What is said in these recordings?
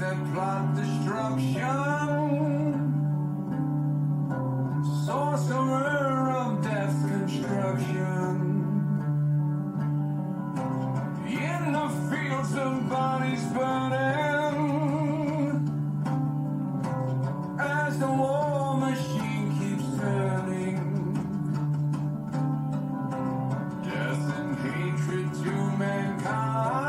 that plot destruction, sorcerer of death's construction. In the fields of bodies burning, as the war machine keeps turning, death and hatred to mankind.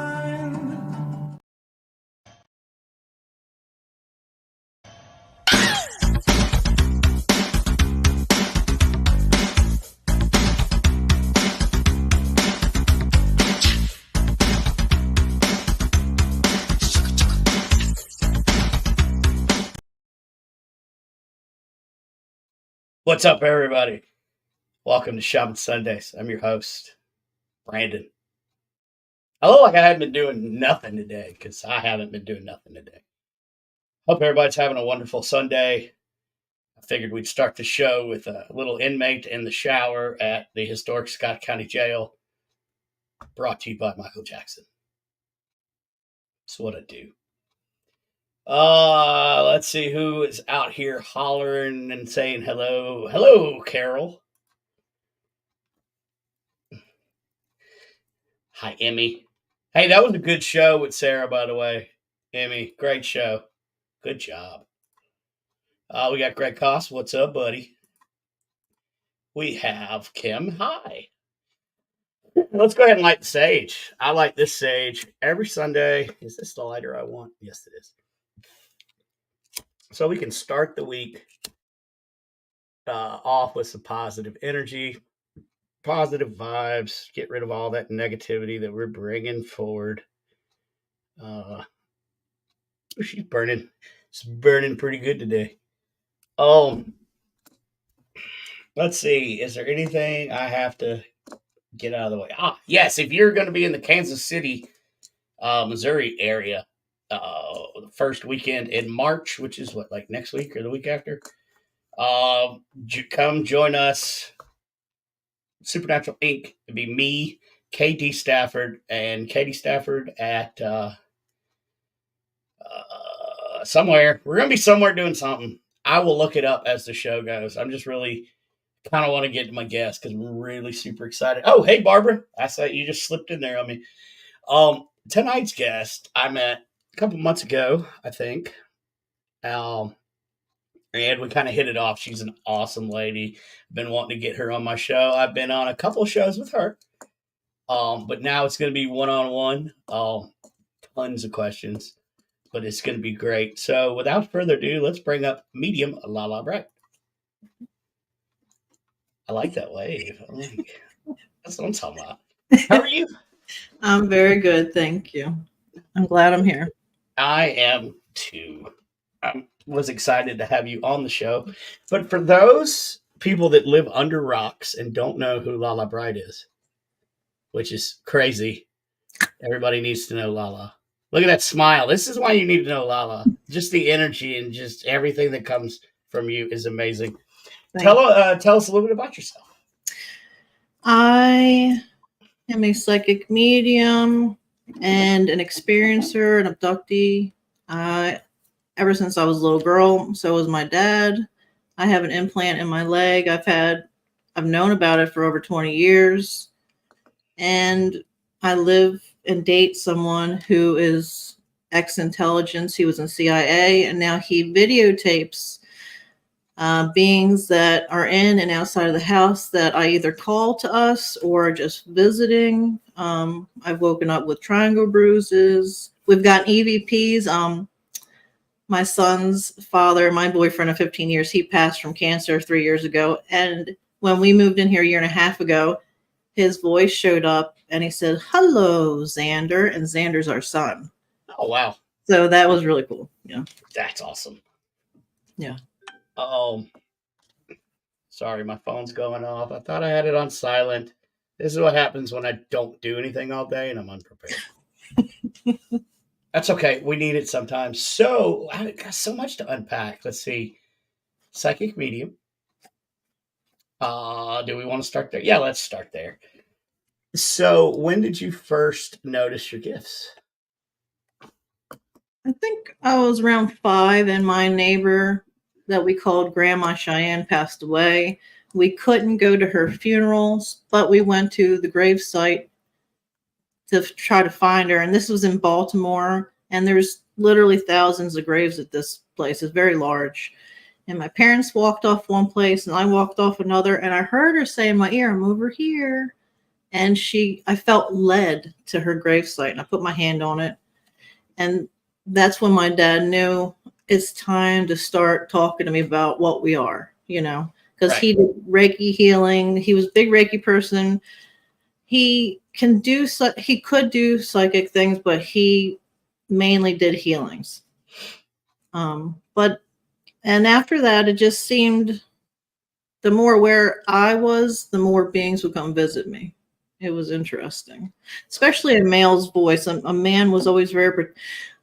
What's up, everybody? Welcome to Shaman Sundays. I'm your host, Brandon. I look like I haven't been doing nothing today because I haven't been doing nothing today. Hope everybody's having a wonderful Sunday. I figured we'd start the show with a little inmate in the shower at the historic Scott County Jail, brought to you by Michael Jackson. That's what I do. Let's see who is out here hollering and saying hello. Hello, Carol. Hi, Emmy. Hey, that was a good show with Sarah, by the way. Emmy, great show. Good job. We got Greg Koss. What's up, buddy? We have Kim. Hi. Let's go ahead and light the sage. I light this sage every Sunday. Is this the lighter I want? Yes, it is. So we can start the week off with some positive energy, positive vibes, get rid of all that negativity that we're bringing forward. She's burning. It's burning pretty good today. Let's see. Is there anything I have to get out of the way? Yes. If you're going to be in the Kansas City, Missouri area, the first weekend in March, which is what, like next week or the week after, come join us. Supernatural Inc. It'd be me, KD Stafford, and Katie Stafford at somewhere. We're going to be somewhere doing something. I will look it up as the show goes. I'm just really kind of want to get to my guest because we're really super excited. Oh, hey, Barbara. I saw you just slipped in there on me. Tonight's guest I met a couple months ago, I think. And we kind of hit it off. She's an awesome lady. Been wanting to get her on my show. I've been on a couple of shows with her. But now it's going to be one-on-one. Tons of questions, but it's going to be great. So without further ado, let's bring up medium Lala Bright. I like that wave. That's what I'm talking about. How are you? I'm very good, thank you. I'm glad I'm here. I am too. I was excited to have you on the show. But for those people that live under rocks and don't know who Lala Bright is, which is crazy, everybody needs to know Lala. Look at that smile. This is why you need to know Lala. Just the energy and just everything that comes from you is amazing. Tell us a little bit about yourself. I am a psychic medium and an experiencer, an abductee. Ever since I was a little girl, so was my dad. I have an implant in my leg. I've known about it for over 20 years. And I live and date someone who is ex-intelligence. He was in CIA, and now he videotapes beings that are in and outside of the house that I either call to us or just visiting. I've woken up with triangle bruises. We've got EVPs. My son's father, my boyfriend of 15 years, he passed from cancer 3 years ago. And when we moved in here a year and a half ago, his voice showed up and he said, "Hello, Xander." And Xander's our son. Oh, wow. So that was really cool. Yeah. That's awesome. Yeah. Sorry, my phone's going off. I thought I had it on silent. This is what happens when I don't do anything all day and I'm unprepared. That's okay. We need it sometimes. So I got so much to unpack. Let's see. Psychic medium. Do we want to start there? Yeah, let's start there. So when did you first notice your gifts? I think I was around 5, and my neighbor that we called Grandma Cheyenne passed away. We couldn't go to her funerals, but we went to the gravesite to try to find her. And this was in Baltimore, and there's literally thousands of graves at this place. It's very large. And my parents walked off one place, and I walked off another, and I heard her say in my ear, "I'm over here." And I felt led to her gravesite, and I put my hand on it. And that's when my dad knew it's time to start talking to me about what we are, because Right. he did Reiki healing. He was a big Reiki person. He could do psychic things, but he mainly did healings. And after that, it just seemed the more aware I was, the more beings would come visit me. It was interesting, especially a male's voice. A man was always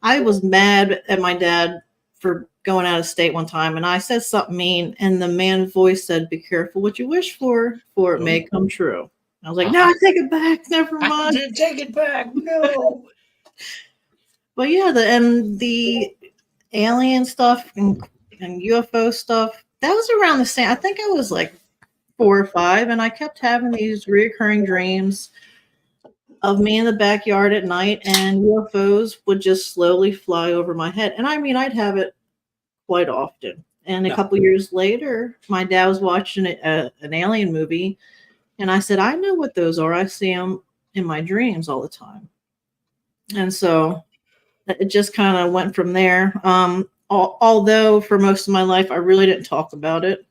I was mad at my dad for going out of state one time, and I said something mean, and the man's voice said, "Be careful what you wish for it may come true." I was like, "No, I take it back. Never I mind." did take it back. No. But yeah, the alien stuff and UFO stuff, that was around the same. I think I was like 4 or 5, and I kept having these reoccurring dreams of me in the backyard at night, and UFOs would just slowly fly over my head. And I mean, I'd have it quite often. And a No. couple years later, my dad was watching an alien movie, and I said, "I know what those are. I see them in my dreams all the time." And so it just kind of went from there. Although for most of my life, I really didn't talk about it.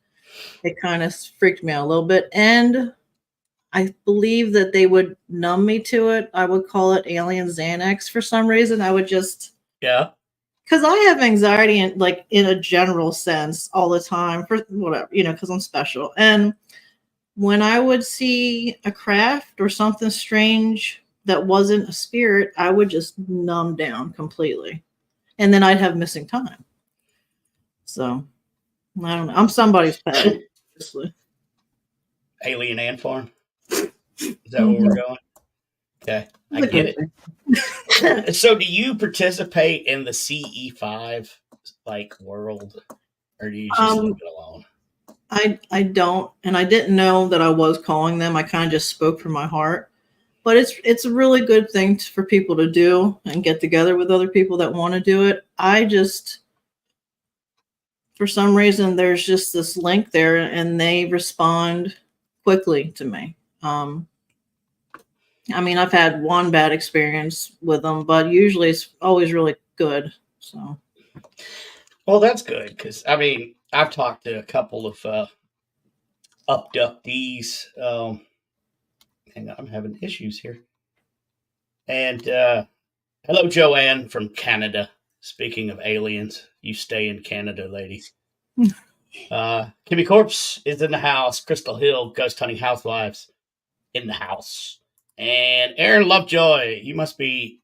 It kind of freaked me out a little bit. And I believe that they would numb me to it. I would call it alien Xanax for some reason. I would just, Yeah. because I have anxiety in a general sense all the time for whatever, because I'm special. And when I would see a craft or something strange that wasn't a spirit, I would just numb down completely. And then I'd have missing time. So I don't know. I'm somebody's pet, obviously. Alien ant farm. Is that where we're Mhm. going? Okay. I It's a get good thing. it. So do you participate in the CE5 world, or do you just leave um, it alone? I don't, and I didn't know that I was calling them. I kind of just spoke from my heart. But it's a really good thing for people to do and get together with other people that want to do it. I just, for some reason, there's just this link there, and they respond quickly to me. I mean, I've had one bad experience with them, but usually it's always really good. So, Well, that's good because I mean I've talked to a couple of abductees. Hang on, I'm having issues here. And hello, Joanne from Canada. Speaking of aliens, you stay in Canada, lady. Kimmy Corpse is in the house. Crystal Hill, Ghost Hunting Housewives, in the house. And Aaron Lovejoy, you must be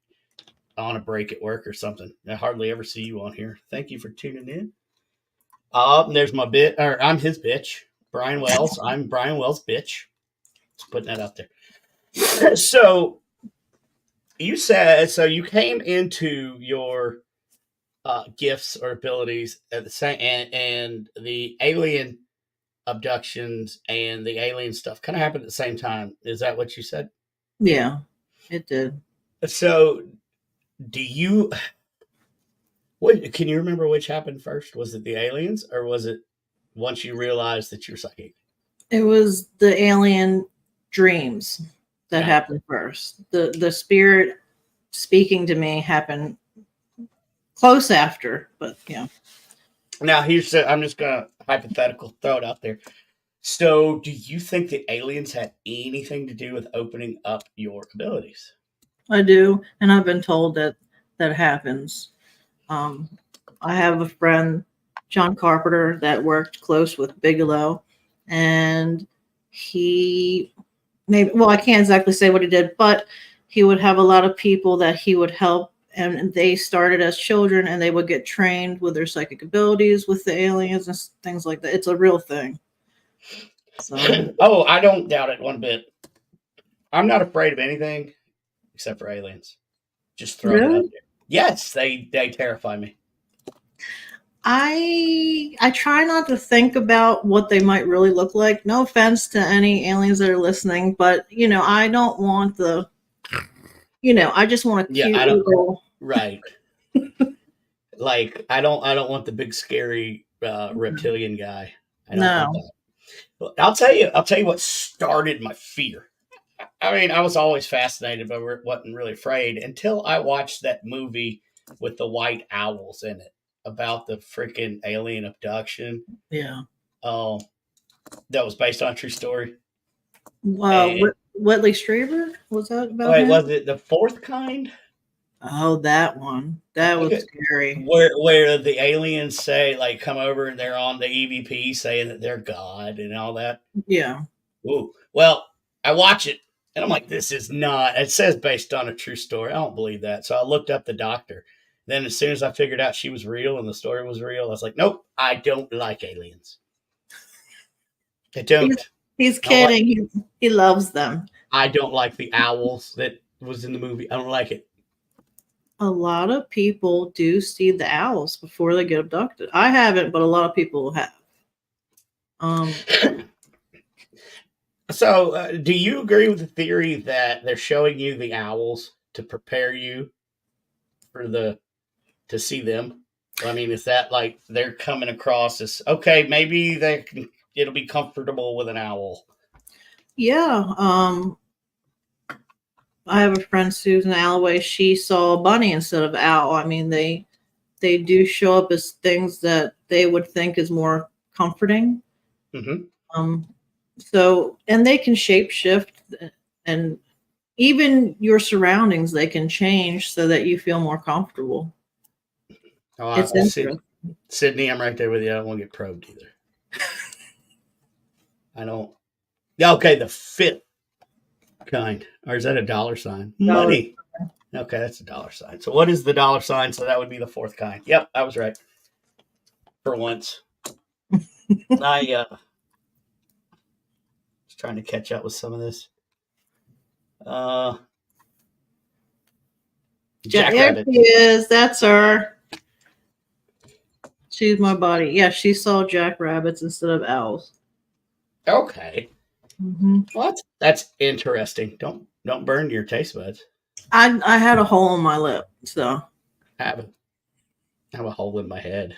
on a break at work or something. I hardly ever see you on here. Thank you for tuning in. There's my bit, or I'm his bitch, Brian Wells. I'm Brian Wells' bitch. Just putting that out there. So you said, so you came into your gifts or abilities at the same, and the alien abductions and the alien stuff kind of happened at the same time. Is that what you said? yeah, it did. So do you? What can you remember? Which happened first? Was it the aliens, or was it once you realized that you're psychic? It was the alien dreams that Got it. happened first. The spirit speaking to me happened close after, but yeah. Now I'm just gonna hypothetical throw it out there. So, do you think the aliens had anything to do with opening up your abilities? I do, and I've been told that that happens. Um, I have a friend, John Carpenter, that worked close with Bigelow, and he maybe, well, I can't exactly say what he did, but he would have a lot of people that he would help, and they started as children, and they would get trained with their psychic abilities with the aliens and things like that. It's a real thing. So Oh, I don't doubt it one bit. I'm not afraid of anything except for aliens. Just throwing it out really, there. Yes, they terrify me. I try not to think about what they might really look like. No offense to any aliens that are listening, but I don't want I just want a Yeah, cute I don't. little. Right. Like I don't want the big scary reptilian guy. I don't want No. that. But I'll tell you what started my fear. I mean, I was always fascinated, but wasn't really afraid until I watched that movie with the white owls in it about the freaking alien abduction. Yeah. Oh, that was based on a true story. Well, And Whitley Strieber, was that about wait, him? was it the fourth kind? Oh, that one. I That think was it, scary. where the aliens say like come over and they're on the EVP saying that they're God and all that. Yeah. Ooh, well, I watch it and I'm like, this is not. It says based on a true story. I don't believe that. So I looked up the doctor. Then as soon as I figured out she was real and the story was real, I was like, nope, I don't like aliens. I He's, don't. he's I don't like. kidding. He loves them. I don't like the owls that was in the movie. I don't like it. A lot of people do see the owls before they get abducted. I haven't, but a lot of people have. Um, So, do you agree with the theory that they're showing you the owls to prepare you for to see them? I mean, is that like they're coming across as okay? Maybe it'll be comfortable with an owl. yeah. I have a friend, Susan Alloway. She saw a bunny instead of owl. I mean, they do show up as things that they would think is more comforting. Hmm. Um, so, and they can shape shift, and even your surroundings, they can change so that you feel more comfortable. Oh, It's interesting. Sydney, I'm right there with you. I don't want to get probed either. I don't. Yeah, okay, the fifth kind, or is that a dollar sign? Dollar. Money. Okay, that's a dollar sign. So, what is the dollar sign? So that would be the fourth kind. Yep, I was right for once. I was trying to catch up with some of this. Uh, There Jackrabbit. she is. That's her. She's my buddy. Yeah, she saw jackrabbits instead of owls. Okay. Hmm. What? That's interesting. Don't burn your taste buds. I had a hole in my lip, so I have a hole in my head.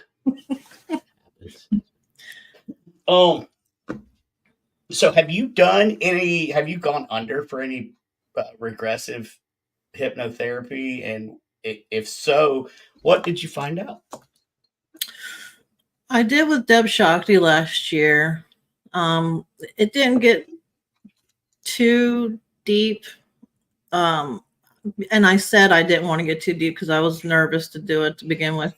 Um. So have you done any? Have you gone under for any regressive hypnotherapy? And if so, what did you find out? I did with Deb Shakti last year. It didn't get too deep. And I said I didn't want to get too deep because I was nervous to do it to begin with.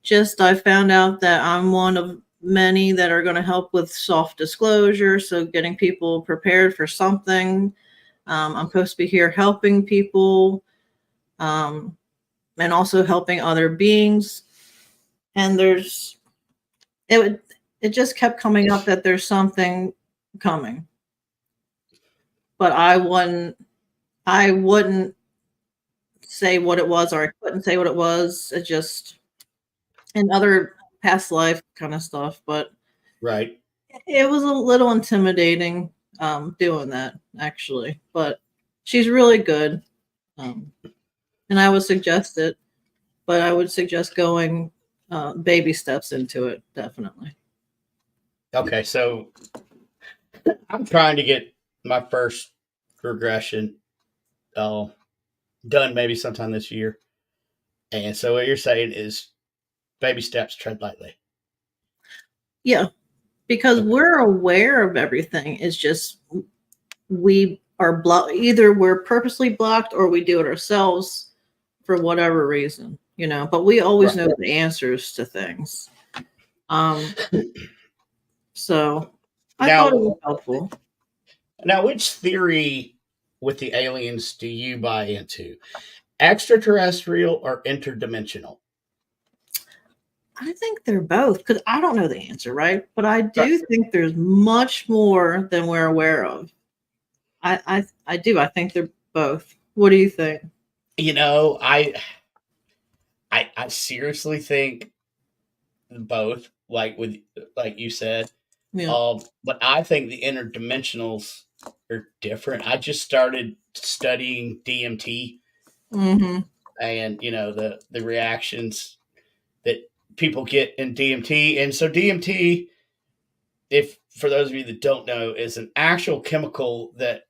Just I found out that I'm one of many that are going to help with soft disclosure. So getting people prepared for something. I'm supposed to be here helping people, and also helping other beings. And it just kept coming up that there's something coming, but I wouldn't say what it was, or I couldn't say what it was. It just in other past life kind of stuff, but Right. it was a little intimidating doing that actually. But she's really good, and I would suggest it. But I would suggest going baby steps into it, definitely. Okay. So I'm trying to get my first regression done maybe sometime this year. And so what you're saying is baby steps, tread lightly. Yeah, because Okay. we're aware of everything. It's just we are blocked. Either we're purposely blocked or we do it ourselves for whatever reason, but we always Right. know the answers to things. So I thought it Now, was helpful. which theory with the aliens do you buy into? Extraterrestrial or interdimensional? I think they're both because I don't know the answer, right? But I Right. do think there's much more than we're aware of. I do. I think they're both. What do you think? You know, I seriously think both, like you said. Yeah. But I think the interdimensionals are different. I just started studying DMT Mm-hmm. and the reactions that people get in DMT. And so DMT, if for those of you that don't know, is an actual chemical that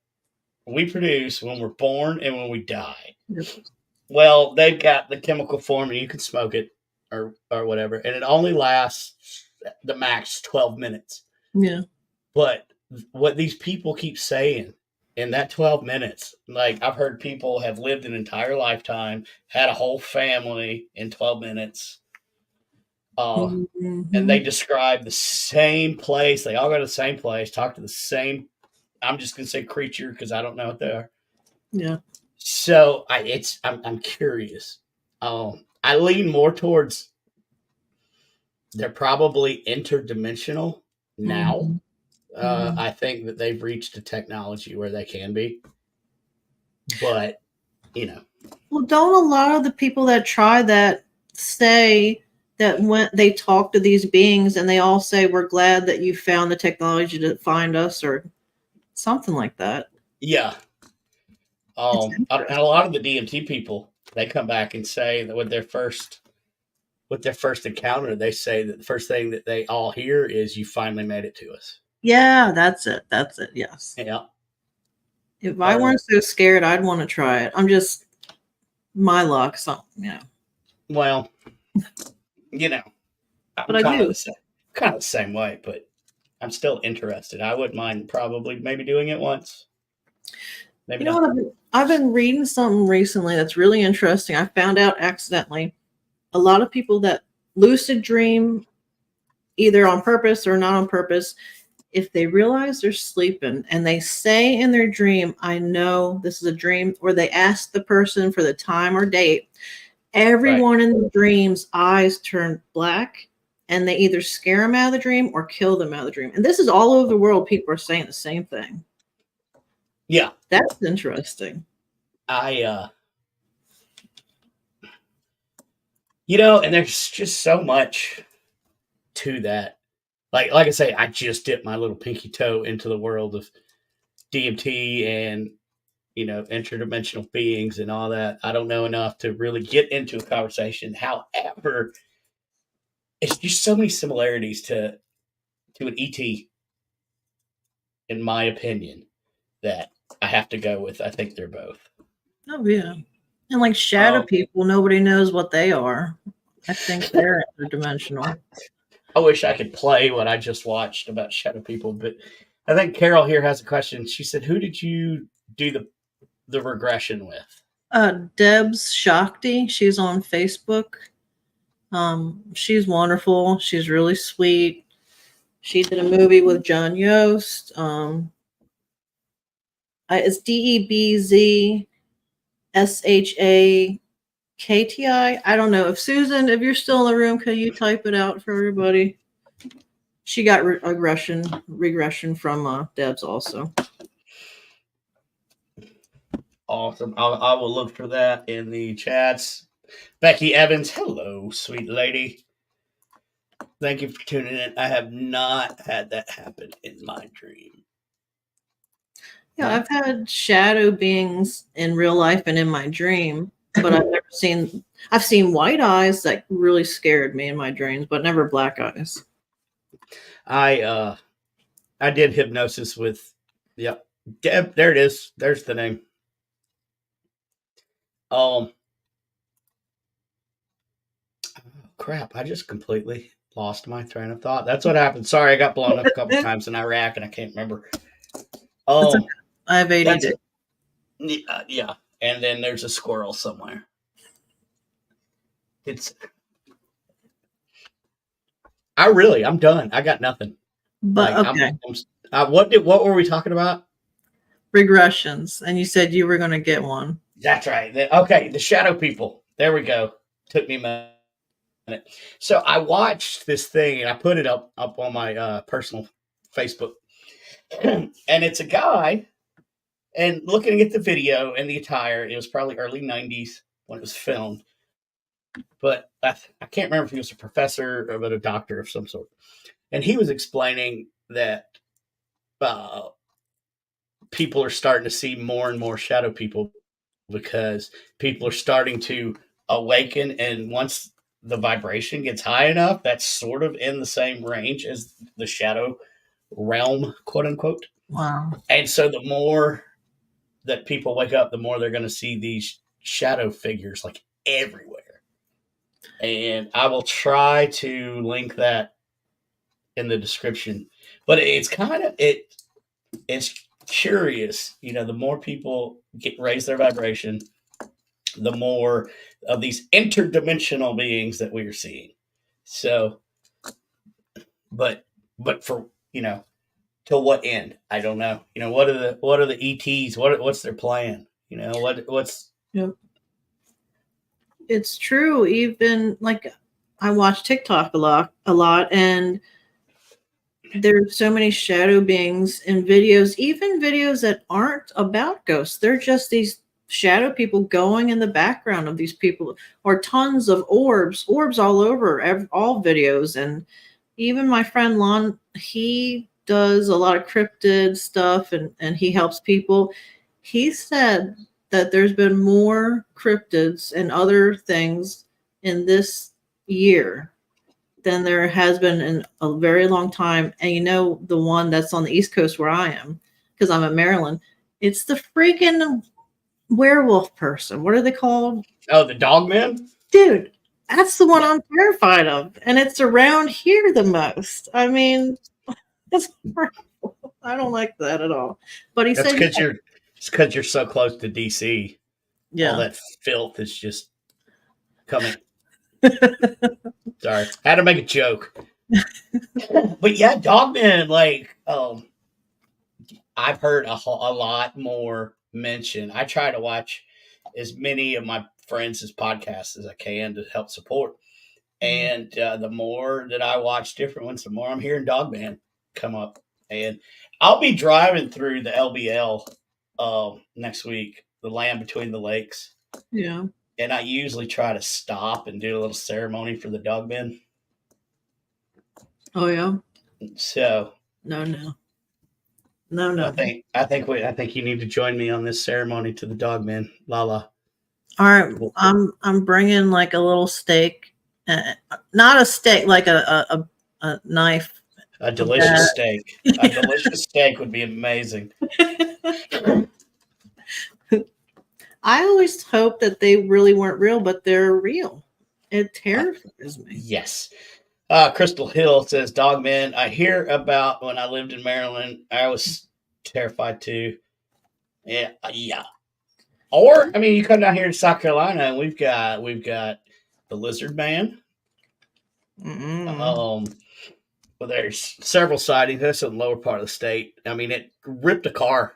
we produce when we're born and when we die. Yep. Well, they've got the chemical form and you can smoke it or whatever, and it only lasts the max 12 minutes. Yeah. But what these people keep saying in that 12 minutes, like I've heard people have lived an entire lifetime, had a whole family in 12 minutes. And they Mm-hmm. describe the same place. They all go to the same place, talk to the same, I'm just going to say creature because I don't know what they are. Yeah. So I'm curious. I lean more towards they're probably interdimensional now. Mm-hmm. Mm-hmm. I think that they've reached a technology where they can be, but Well, don't a lot of the people that try that say that when they talk to these beings and they all say, "We're glad that you found the technology to find us," or something like that? yeah. It's And a interesting. lot of the DMT people, they come back and say that with their first encounter, they say that the first thing that they all hear is, "You finally made it to us." Yeah, that's it. That's it. Yes. Yeah. If I Uh, weren't so scared, I'd want to try it. I'm just my luck. So yeah, well, you know, I'm but I do. kind of the same way, but I'm still interested. I wouldn't mind probably maybe doing it once, maybe You know not. what? I've been reading something recently that's really interesting. I found out accidentally. A lot of people that lucid dream either on purpose or not on purpose, if they realize they're sleeping and they say in their dream, "I know this is a dream," or they ask the person for the time or date, Right. everyone in the dream's eyes turn black and they either scare them out of the dream or kill them out of the dream. And this is all over the world. People are saying the same thing. Yeah. That's interesting. I and there's just so much to that. Like I say, I just dipped my little pinky toe into the world of DMT and interdimensional beings and all that. I don't know enough to really get into a conversation. However, it's just so many similarities to an ET, in my opinion, that I have to go with. I think they're both. Oh, yeah. And like shadow Um, people, nobody knows what they are. I think they're interdimensional. I wish I could play what I just watched about shadow people, but I think Carol here has a question. She said, "Who did you do the regression with?" Deb's Shakti, she's on Facebook. She's wonderful. She's really sweet. She did a movie with John Yost. It's DEBZSHAKTI. I don't know if Susan, if you're still in the room, could you type it out for everybody? She got regression from Deb's also. Awesome. I will look for that in the chats. Becky Evans, hello, sweet lady. Thank you for tuning in. I have not had that happen in my dream. Yeah, I've had shadow beings in real life and in my dream, but I've seen white eyes that really scared me in my dreams, but never black eyes. I did hypnosis with Deb. There it is. There's the name. Crap! I just completely lost my train of thought. That's what happened. Sorry, I got blown up a couple times in Iraq, and I can't remember. That's okay. I have That's ADD. it. Yeah, and then there's a squirrel somewhere. I'm done. I got nothing. But Like okay, what were we talking about? regressions, and you said you were going to get one. That's right. Okay, the shadow people. There we go. Took me a minute. So I watched this thing and I put it up on my personal Facebook, and it's a guy. And looking at the video and the attire, it was probably early '90s when it was filmed. but I can't remember if he was a professor or a doctor of some sort. And he was explaining that uh, people are starting to see more and more shadow people because people are starting to awaken. And once the vibration gets high enough, that's sort of in the same range as the shadow realm, quote unquote. Wow. And so the more that people wake up, the more they're going to see these shadow figures like everywhere. And I will try to link that in the description. But it's kind of it's curious, the more people raise their vibration, the more of these interdimensional beings that we are seeing. So, but for till what end? I don't know. What are the ETs? What's their plan? What's Yep. It's true. Even like I watch TikTok a lot, and there's so many shadow beings in videos, even videos that aren't about ghosts. They're just these shadow people going in the background of these people, or tons of orbs all over all videos. And even my friend Lon, he does a lot of cryptid stuff, and he helps people. He said that there's been more cryptids and other things in this year than there has been in a very long time. And the one that's on the East Coast where I am, because I'm in Maryland, it's the freaking werewolf person. What are they called? Oh, the Dogman? Dude, that's the one I'm terrified of. And it's around here the most. I mean, it's horrible. I don't like that at all. But he That's said, because you're so close to DC. yeah. All that filth is just coming. Sorry, I had to make a joke. But yeah, Dogman, I've heard a lot more mention. I try to watch as many of my friends' podcasts as I can to help support. And the more that I watch different ones, the more I'm hearing Dogman come up. And I'll be driving through the LBL next week, the Land Between the Lakes. Yeah. And I usually try to stop and do a little ceremony for the Dogman. Oh yeah. So No. I think you need to join me on this ceremony to the Dogman, Lala. All right, I'm bringing like a little steak, not a steak, like a knife. A delicious steak. A delicious steak would be amazing. I always hope that they really weren't real, but they're real. It terrifies me. Yes. Crystal Hill says, Dogman, I hear about when I lived in Maryland. I was terrified too. Yeah. Or, I mean, you come down here to South Carolina and we've got the Lizard Man. Well, there's several sightings. That's in the lower part of the state. I mean, it ripped a car.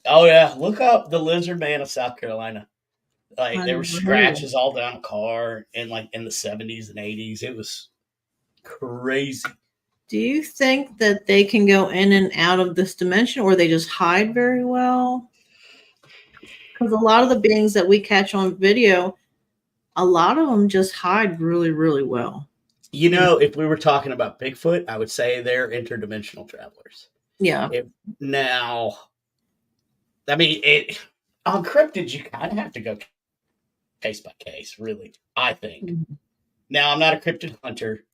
Oh yeah, look up the Lizard Man of South Carolina. There were scratches all down a car in the 70s and 80s. It was crazy. Do you think that they can go in and out of this dimension, or they just hide very well? Because a lot of the beings that we catch on video, a lot of them just hide really, really well. If we were talking about Bigfoot, I would say they're interdimensional travelers. Yeah. Now, I mean, on cryptids, you kind of have to go case by case, really, I think. Mm-hmm. Now, I'm not a cryptid hunter.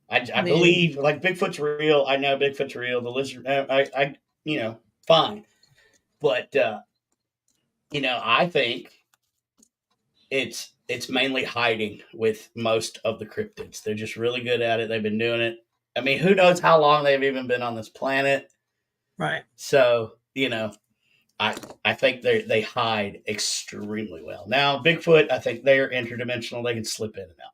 I believe, Bigfoot's real. I know Bigfoot's real. The lizard, I fine. But, I think it's mainly hiding with most of the cryptids. They're just really good at it. They've been doing it. I mean, who knows how long they've even been on this planet. Right. So, I think they hide extremely well. Now, Bigfoot, I think they're interdimensional. They can slip in and out.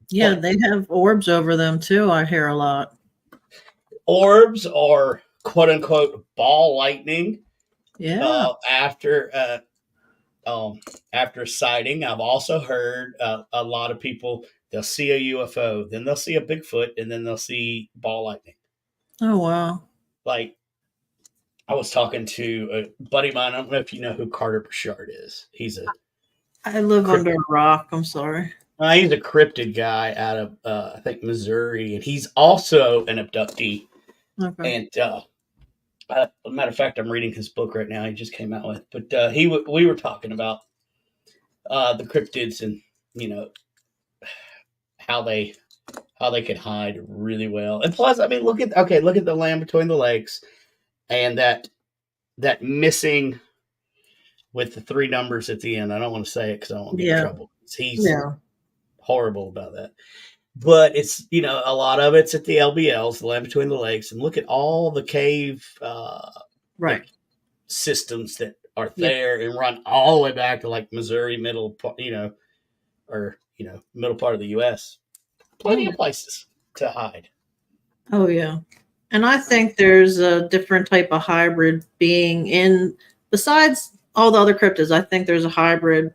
Yeah, they have orbs over them too. I hear a lot. Orbs or quote unquote ball lightning. Yeah. After sighting, I've also heard a lot of people, they'll see a UFO, then they'll see a Bigfoot, and then they'll see ball lightning. Oh wow! I was talking to a buddy of mine. I don't know if you know who Carter Bouchard is. I live under a rock. I'm sorry. He's a cryptid guy out of I think Missouri, and he's also an abductee. Okay. And as a matter of fact, I'm reading his book right now. He just came out with, but we were talking about the cryptids and you know how they could hide really well. And plus, I mean, look at the Land Between the Lakes and that missing with the three numbers at the end. I don't want to say it because I don't want to get in Yeah. trouble. He's Yeah. horrible about that. But it's a lot of it's at the LBLs, the Land Between the Lakes, and look at all the cave Right. like, systems that are Yeah. there and run all the way back to like Missouri, middle part of the U.S. Plenty of places to hide. Oh yeah. And I think there's a different type of hybrid being in besides all the other cryptids. I think there's a hybrid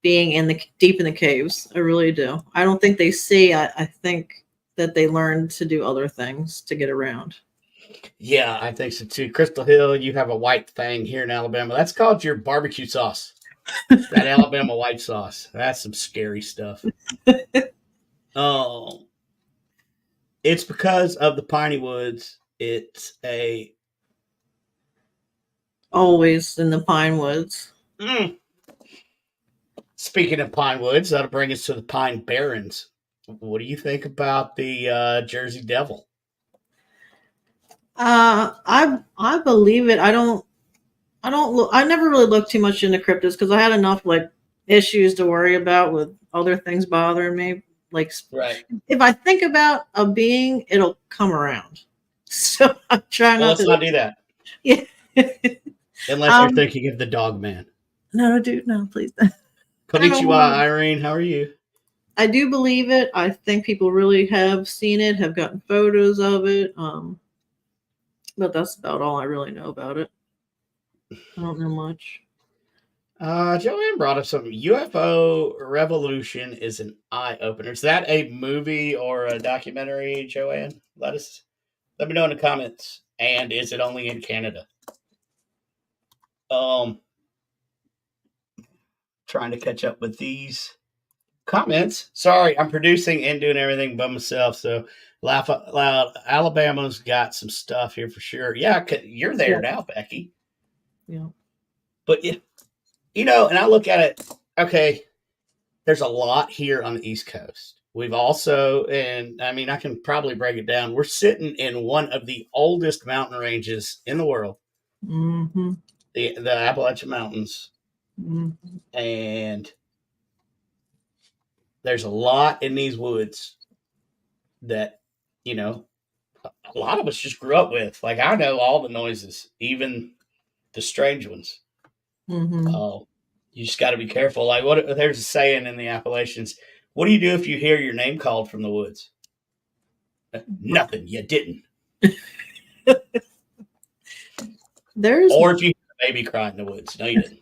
being in the deep in the caves. I really do. I don't think they see. I think that they learn to do other things to get around. Yeah, I think so too. Crystal Hill, you have a white thing here in Alabama. That's called your barbecue sauce. That Alabama white sauce. That's some scary stuff. Oh, it's because of the piney woods. It's a Always in the pine woods. Speaking of pine woods, that'll bring us to the Pine Barrens. What do you think about the Jersey Devil? I believe it. I don't look. I never really looked too much into cryptids because I had enough like issues to worry about with other things bothering me. Like Right. if I think about a being, it'll come around. So I'm trying Well, not let's to. not do that. Yeah. Unless you're thinking of the dog man. No, dude, no, please. Konnichiwa, Irene. How are you? I do believe it. I think people really have seen it, have gotten photos of it. But that's about all I really know about it. I don't know much. Joanne brought up something. UFO Revolution is an eye opener. Is that a movie or a documentary, Joanne? Let me know in the comments. And is it only in Canada? Trying to catch up with these comments. Sorry, I'm producing and doing everything by myself. So, Laugh Out Loud, Alabama's got some stuff here for sure. Yeah, you're there now, Becky. Yeah. But and I look at it. Okay, there's a lot here on the East Coast. We've also, and I mean, I can probably break it down. We're sitting in one of the oldest mountain ranges in the world, Mm-hmm. the Appalachian Mountains. Mm-hmm. And there's a lot in these woods that, a lot of us just grew up with. Like, I know all the noises, even the strange ones. Mm-hmm. You just got to be careful. Like, there's a saying in the Appalachians, what do you do if you hear your name called from the woods? Nothing. You didn't. Or if you hear a baby cry in the woods. No, you didn't.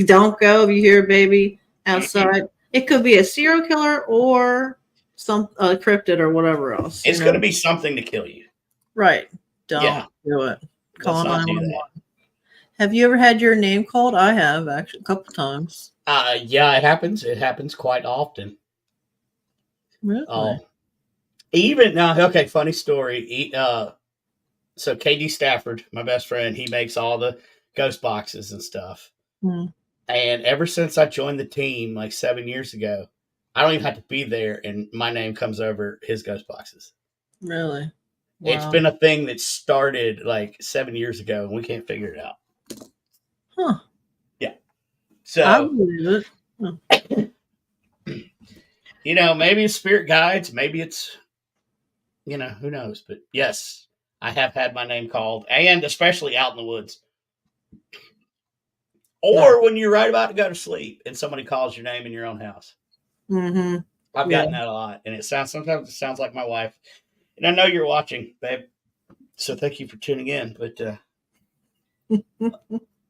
Don't go if you hear a baby outside. It could be a serial killer or some cryptid or whatever else. It's going to be something to kill you. Right. Don't do it. Call 911. Have you ever had your name called? I have, actually, a couple times. Yeah, it happens. It happens quite often. Really? Even now, okay, funny story. So KD Stafford, my best friend, he makes all the ghost boxes and stuff. Mm. And ever since I joined the team like 7 years ago, I don't even have to be there, and my name comes over his ghost boxes. Really? Wow. It's been a thing that started like 7 years ago, and we can't figure it out. Huh. Yeah. So I believe it. Maybe it's spirit guides, maybe it's, who knows? But yes, I have had my name called, and especially out in the woods. Or when you're right about to go to sleep and somebody calls your name in your own house. Mm-hmm. I've gotten that a lot, and sometimes it sounds like my wife. And I know you're watching, babe. So thank you for tuning in. But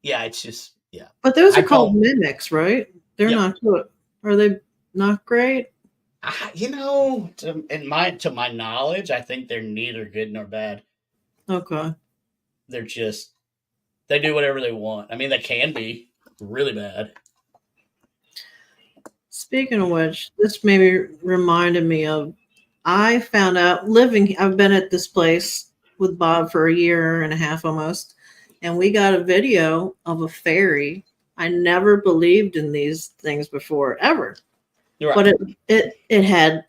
yeah, it's just But those are called mimics, right? They're not good. Are they not great? To my knowledge, I think they're neither good nor bad. Okay. They're just, they do whatever they want. I mean, they can be really bad. Speaking of which, this maybe reminded me of I found out living. I've been at this place with Bob for a year and a half almost, and we got a video of a fairy. I never believed in these things before ever, You're but right. it had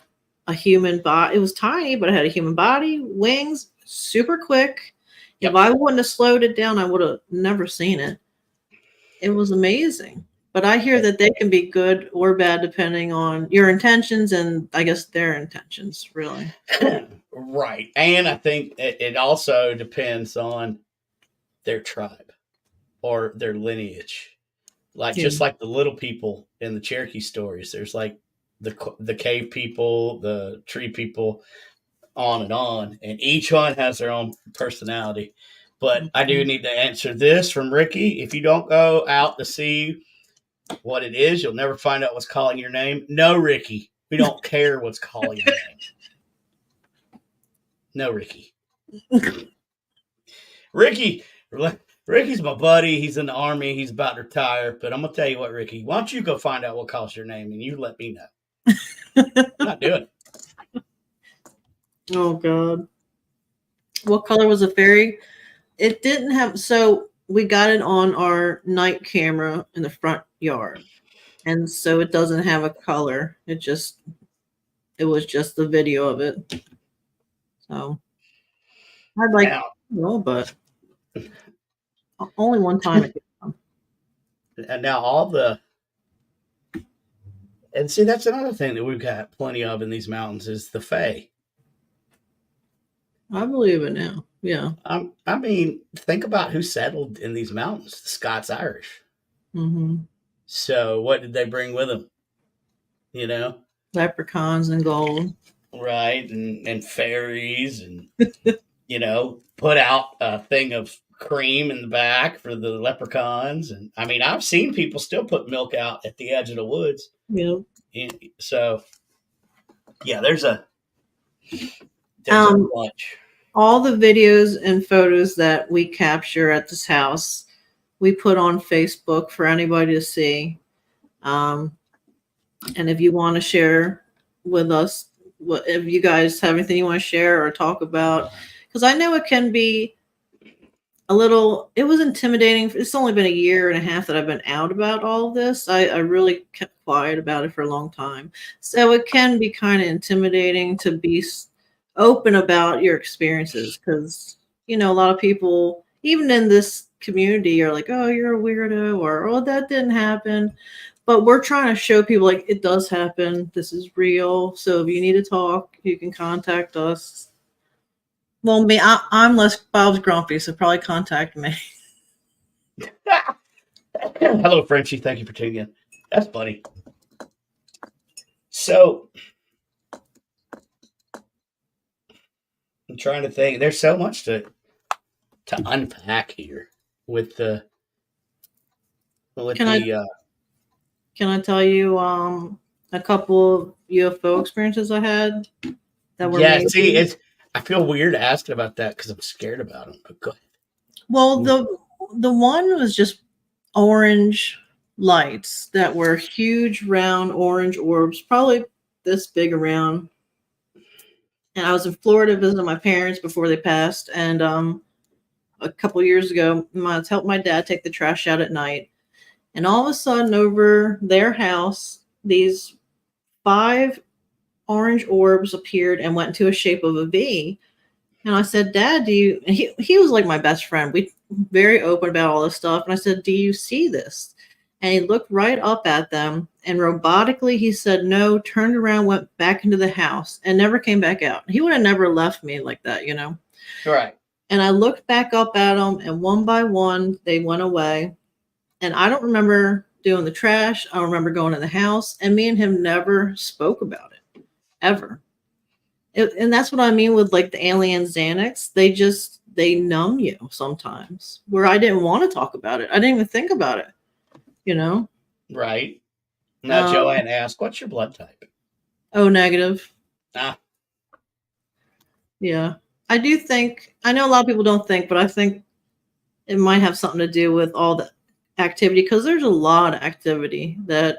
a human body. It was tiny, but it had a human body, wings, super quick. Yep. If I wouldn't have slowed it down, I would have never seen it. It was amazing. But I hear that they can be good or bad depending on your intentions and I guess their intentions, really. Right. And I think it also depends on their tribe or their lineage. Like Yeah. just like the little people in the Cherokee stories, there's like the cave people, the tree people, on, and each one has their own personality. But I do need to answer this from Ricky. If you don't go out to see what it is, you'll never find out what's calling your name. No, Ricky, we don't care what's calling your name. No, Ricky. Ricky's my buddy. He's in the Army. He's about to retire. But I'm going to tell you what, Ricky, why don't you go find out what calls your name and you let me know. I'm not doing it. Oh, God. What color was the fairy? It didn't have, so we got it on our night camera in the front yard. And so it doesn't have a color. It was just the video of it. So I'd like Now, to know, but only one time. and now and see, that's another thing that we've got plenty of in these mountains is the Fae. I believe it now. Yeah. I mean, think about who settled in these mountains, the Scots Irish. Mm-hmm. So what did they bring with them? You know? Leprechauns and gold. Right. And fairies and, put out a thing of cream in the back for the leprechauns. And I mean, I've seen people still put milk out at the edge of the woods. Yep. And so, yeah, there's a bunch. All the videos and photos that we capture at this house, we put on Facebook for anybody to see. And if you want to share with us, if you guys have anything you want to share or talk about, because I know it can be it was intimidating. It's only been a year and a half that I've been out about all of this. I really kept quiet about it for a long time. So it can be kind of intimidating to be open about your experiences because, a lot of people, even in this community, are like, oh, you're a weirdo, or, oh, that didn't happen. But we're trying to show people like it does happen. This is real. So if you need to talk, you can contact us. Well, I'm less Bob's grumpy, so probably contact me. Hello, Frenchie. Thank you for tuning in. That's funny. So I'm trying to think. There's so much to unpack here with the Can I tell you a couple of UFO experiences I had that were amazing? See, I feel weird asking about that because I'm scared about them. But go ahead. Well, the one was just orange lights that were huge, round orange orbs, probably this big around. And I was in Florida visiting my parents before they passed, and a couple years ago, I helped my dad take the trash out at night. And all of a sudden, over their house, these 5 orange orbs appeared and went into a shape of a V. And I said, Dad, he was like my best friend. We very open about all this stuff. And I said, do you see this? And he looked right up at them. And robotically, he said, no, turned around, went back into the house and never came back out. He would have never left me like that, Right. And I looked back up at them, and one by one, they went away. And I don't remember doing the trash. I don't remember going in the house. And me and him never spoke about it, ever. And that's what I mean with like the alien Xanax. They numb you sometimes where I didn't want to talk about it. I didn't even think about it, Right. Now, Joanne asked, what's your blood type? O negative. Ah. Yeah. I do think, I know a lot of people don't think, but I think it might have something to do with all the activity because there's a lot of activity that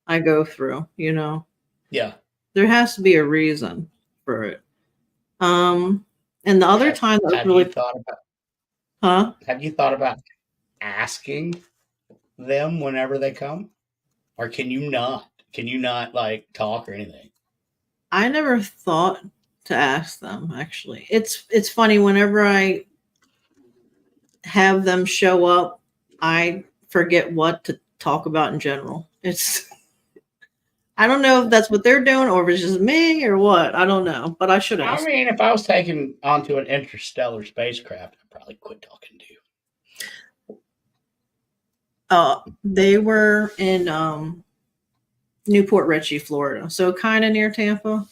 I go through, you know. Yeah. There has to be a reason for it. And the other time that was Have you really, thought about huh? have you thought about asking them whenever they come? Or can you not? Can you not like talk or anything? I never thought to ask them actually. It's funny whenever I have them show up, I forget what to talk about in general. It's I don't know if that's what they're doing or if it's just me or what. I don't know, but I should I ask. mean, if I was taken onto an interstellar spacecraft, I'd probably quit talking to you. They were in Newport Richey, Florida, so kind of near Tampa.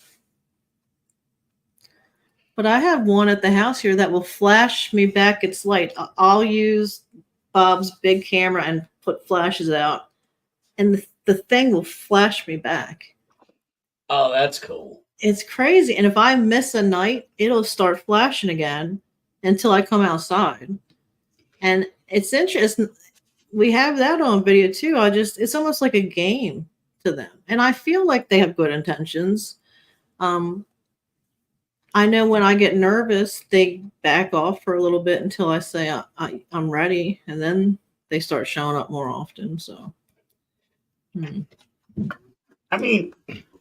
But I have one at the house here that will flash me back its light. I'll use Bob's big camera and put flashes out, and the thing will flash me back. Oh, that's cool. It's crazy. And if I miss a night, it'll start flashing again until I come outside. And it's interesting. We have that on video too. It's almost like a game to them. And I feel like they have good intentions. I know when I get nervous, they back off for a little bit until I say I'm ready. And then they start showing up more often. So, I mean,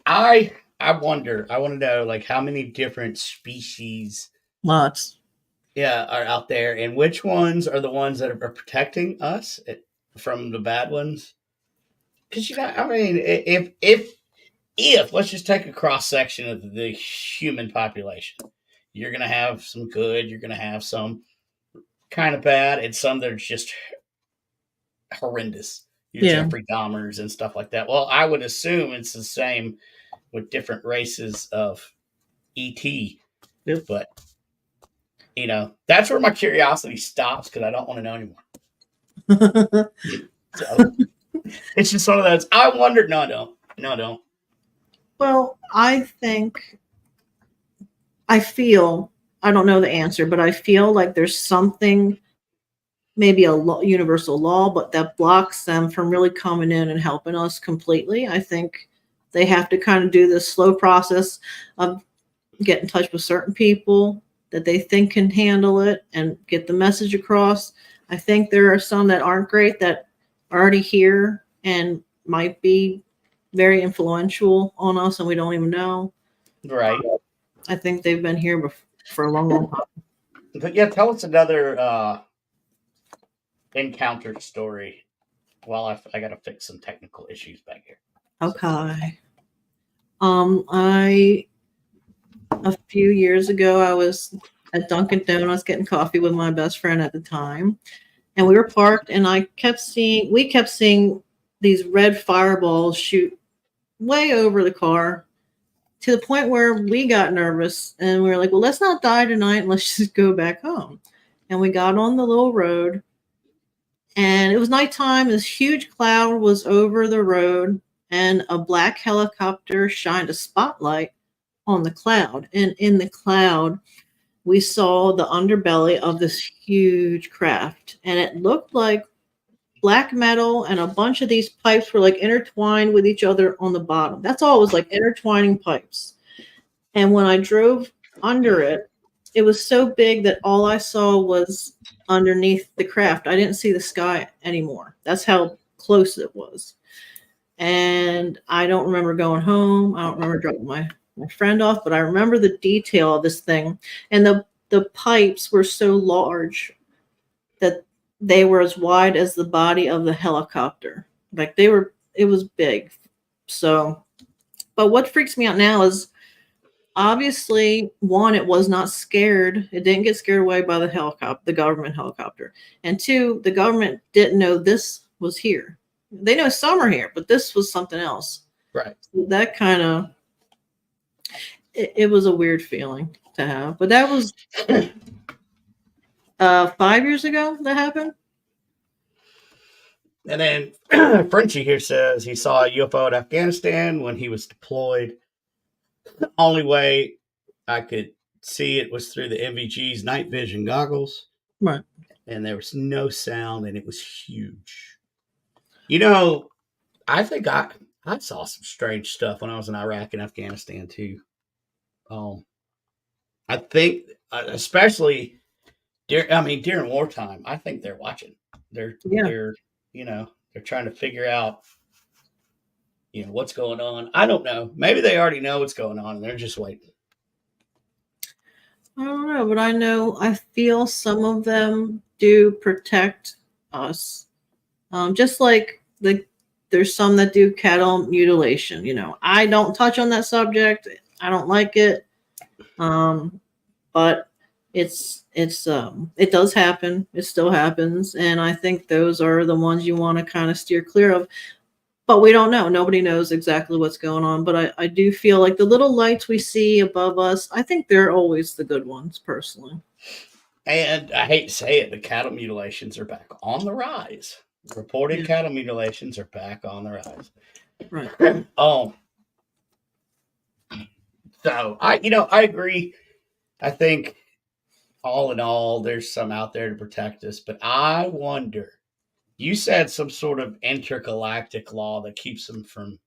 I wonder. I want to know like how many different species, lots. yeah, are out there, and which ones are the ones that are protecting us from the bad ones. Because I mean, if let's just take a cross section of the human population, you're gonna have some good, you're gonna have some kind of bad, and some that are just horrendous. Your Jeffrey Dahmers and stuff like that. Well, I would assume it's the same with different races of ET. Yep. But that's where my curiosity stops because I don't want to know anymore. So it's just one of those. I wondered. No, I don't. No, I don't. Well, I don't know the answer, but I feel like there's something, maybe a universal law, but that blocks them from really coming in and helping us completely. I think they have to kind of do this slow process of get in touch with certain people that they think can handle it and get the message across. I think there are some that aren't great that are already here and might be very influential on us and we don't even know. Right. I think they've been here for a long, long time. But yeah, tell us another encounter story. Well, I got to fix some technical issues back here. Okay. A few years ago, I was at Dunkin' Donuts getting coffee with my best friend at the time, and we were parked, and we kept seeing these red fireballs shoot way over the car to the point where we got nervous, and we were like, well, let's not die tonight. Let's just go back home. And we got on the little road, and it was nighttime. This huge cloud was over the road, and a black helicopter shined a spotlight on the cloud. And in the cloud, we saw the underbelly of this huge craft. And it looked like black metal, and a bunch of these pipes were like intertwined with each other on the bottom. That's all. It was like intertwining pipes. And when I drove under it, it was so big that all I saw was underneath the craft. I didn't see the sky anymore. That's how close it was. And I don't remember going home. I don't remember dropping my friend off, but I remember the detail of this thing. And the pipes were so large that they were as wide as the body of the helicopter. Like it was big. So, but what freaks me out now is obviously, one, it was not scared. It didn't get scared away by the helicopter, the government helicopter. And two, the government didn't know this was here. They know some are here, but this was something else. Right. So that kind of, it was a weird feeling to have. But that was 5 years ago that happened. And then Frenchie here says he saw a UFO in Afghanistan when he was deployed. The only way I could see it was through the MVG's night vision goggles. Right. And there was no sound, and it was huge. I think I saw some strange stuff when I was in Iraq and Afghanistan too. I think, especially during wartime, I think they're watching. They're Yeah. they're they're trying to figure out what's going on. I don't know. Maybe they already know what's going on and they're just waiting. I don't know, but I feel some of them do protect us. Just like there's some that do cattle mutilation. I don't touch on that subject. I don't like it. But it does happen. It still happens, and I think those are the ones you want to kind of steer clear of. But we don't know. Nobody knows exactly what's going on. But I do feel like the little lights we see above us, I think they're always the good ones, personally. And I hate to say it, but cattle mutilations are back on the rise. Reported cattle mutilations are back on the rise. Right. So I agree. I think all in all, there's some out there to protect us. But I wonder, you said some sort of intergalactic law that keeps them from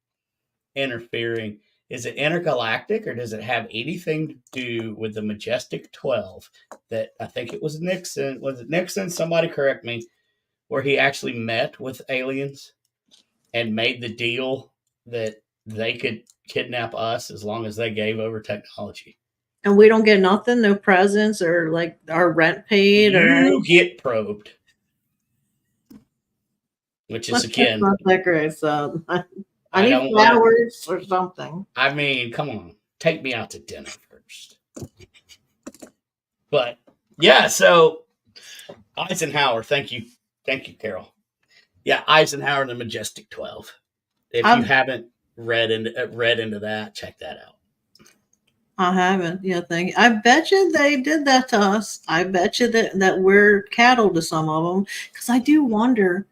interfering. Is it intergalactic or does it have anything to do with the Majestic 12 that I think it was Nixon? Was it Nixon? Somebody correct me. Where he actually met with aliens and made the deal that they could kidnap us as long as they gave over technology. And we don't get nothing, no presents or like our rent paid or You get probed. Which is, again, not that great. So I need flowers or something. I mean, come on. Take me out to dinner first. But yeah, so Eisenhower, thank you. Thank you, Carol. Yeah, Eisenhower and the Majestic 12. If you haven't read into that, check that out. I haven't. Yeah, thank you. I bet you they did that to us. I bet you that we're cattle to some of them. Because I do wonder,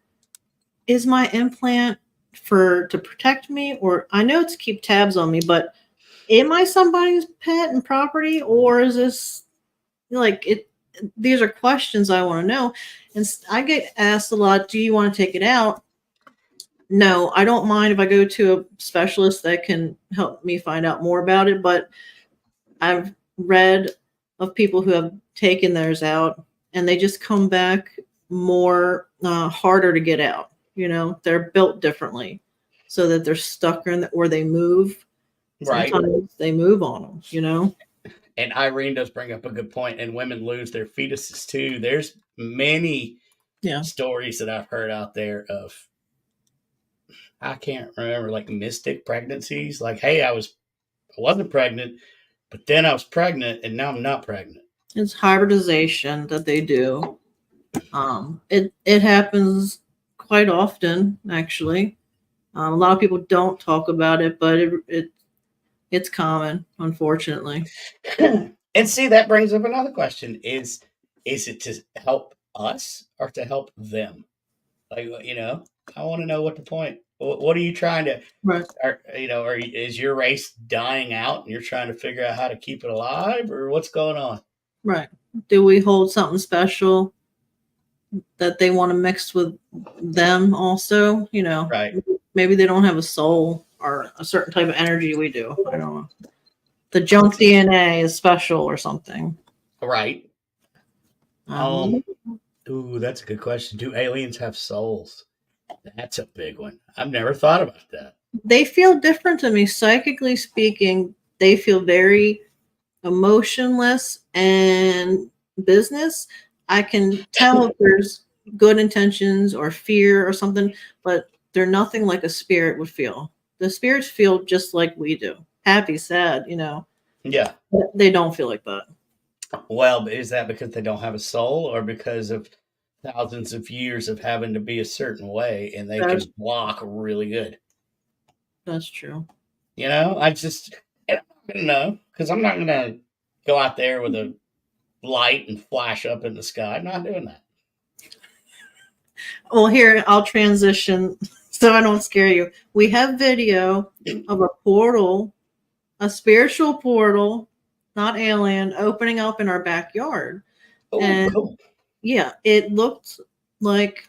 is my implant to protect me, or I know it's to keep tabs on me, but am I somebody's pet and property, or is this like it? These are questions I want to know. And I get asked a lot, do you want to take it out? No, I don't mind if I go to a specialist that can help me find out more about it. But I've read of people who have taken theirs out and they just come back more harder to get out. They're built differently so that they're stuck or they move. Right. Sometimes they move on them, And Irene does bring up a good point, and women lose their fetuses too. There's many stories that I've heard out there of, I can't remember, like mystic pregnancies. Like, hey, I wasn't pregnant, but then I was pregnant, and now I'm not pregnant. It's hybridization that they do. It happens quite often, actually. A lot of people don't talk about it, but it's common, unfortunately. And see, that brings up another question: Is it to help us or to help them? Like, I want to know what the point. What are you trying to? Right. Is your race dying out, and you're trying to figure out how to keep it alive, or what's going on? Right. Do we hold something special that they want to mix with them also? Right. Maybe they don't have a soul or a certain type of energy we do. I don't know. The junk DNA is special or something. Right. Ooh, that's a good question. Do aliens have souls? That's a big one. I've never thought about that. They feel different to me. Psychically speaking, they feel very emotionless and business. I can tell if there's good intentions or fear or something, but they're nothing like a spirit would feel. The spirits feel just like we do. Happy, sad, Yeah. They don't feel like that. Well, is that because they don't have a soul or because of thousands of years of having to be a certain way and they can block really good? That's true. I just, I don't know, because I'm not going to go out there with a light and flash up in the sky. I'm not doing that. Well, here, I'll transition so I don't scare you. We have video of a portal, a spiritual portal, not alien, opening up in our backyard. Oh, and cool. Yeah, it looked like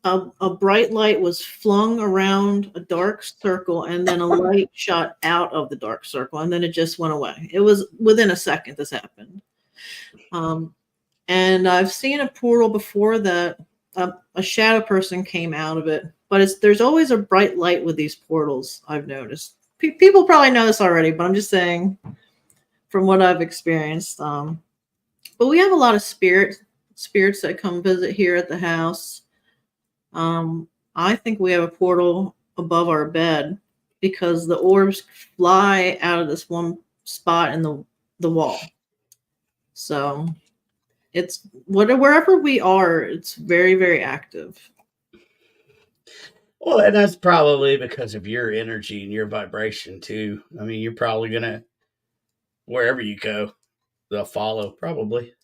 a bright light was flung around a dark circle, and then a light shot out of the dark circle, and then it just went away. It was within a second this happened. And I've seen a portal before that a shadow person came out of it, but there's always a bright light with these portals. I've noticed. People probably know this already, but I'm just saying from what I've experienced. But we have a lot of spirits that come visit here at the house. I think we have a portal above our bed because the orbs fly out of this one spot in the wall. So it's wherever we are, it's very, very active. Well, and that's probably because of your energy and your vibration too. I mean, you're probably gonna wherever you go, they'll follow probably.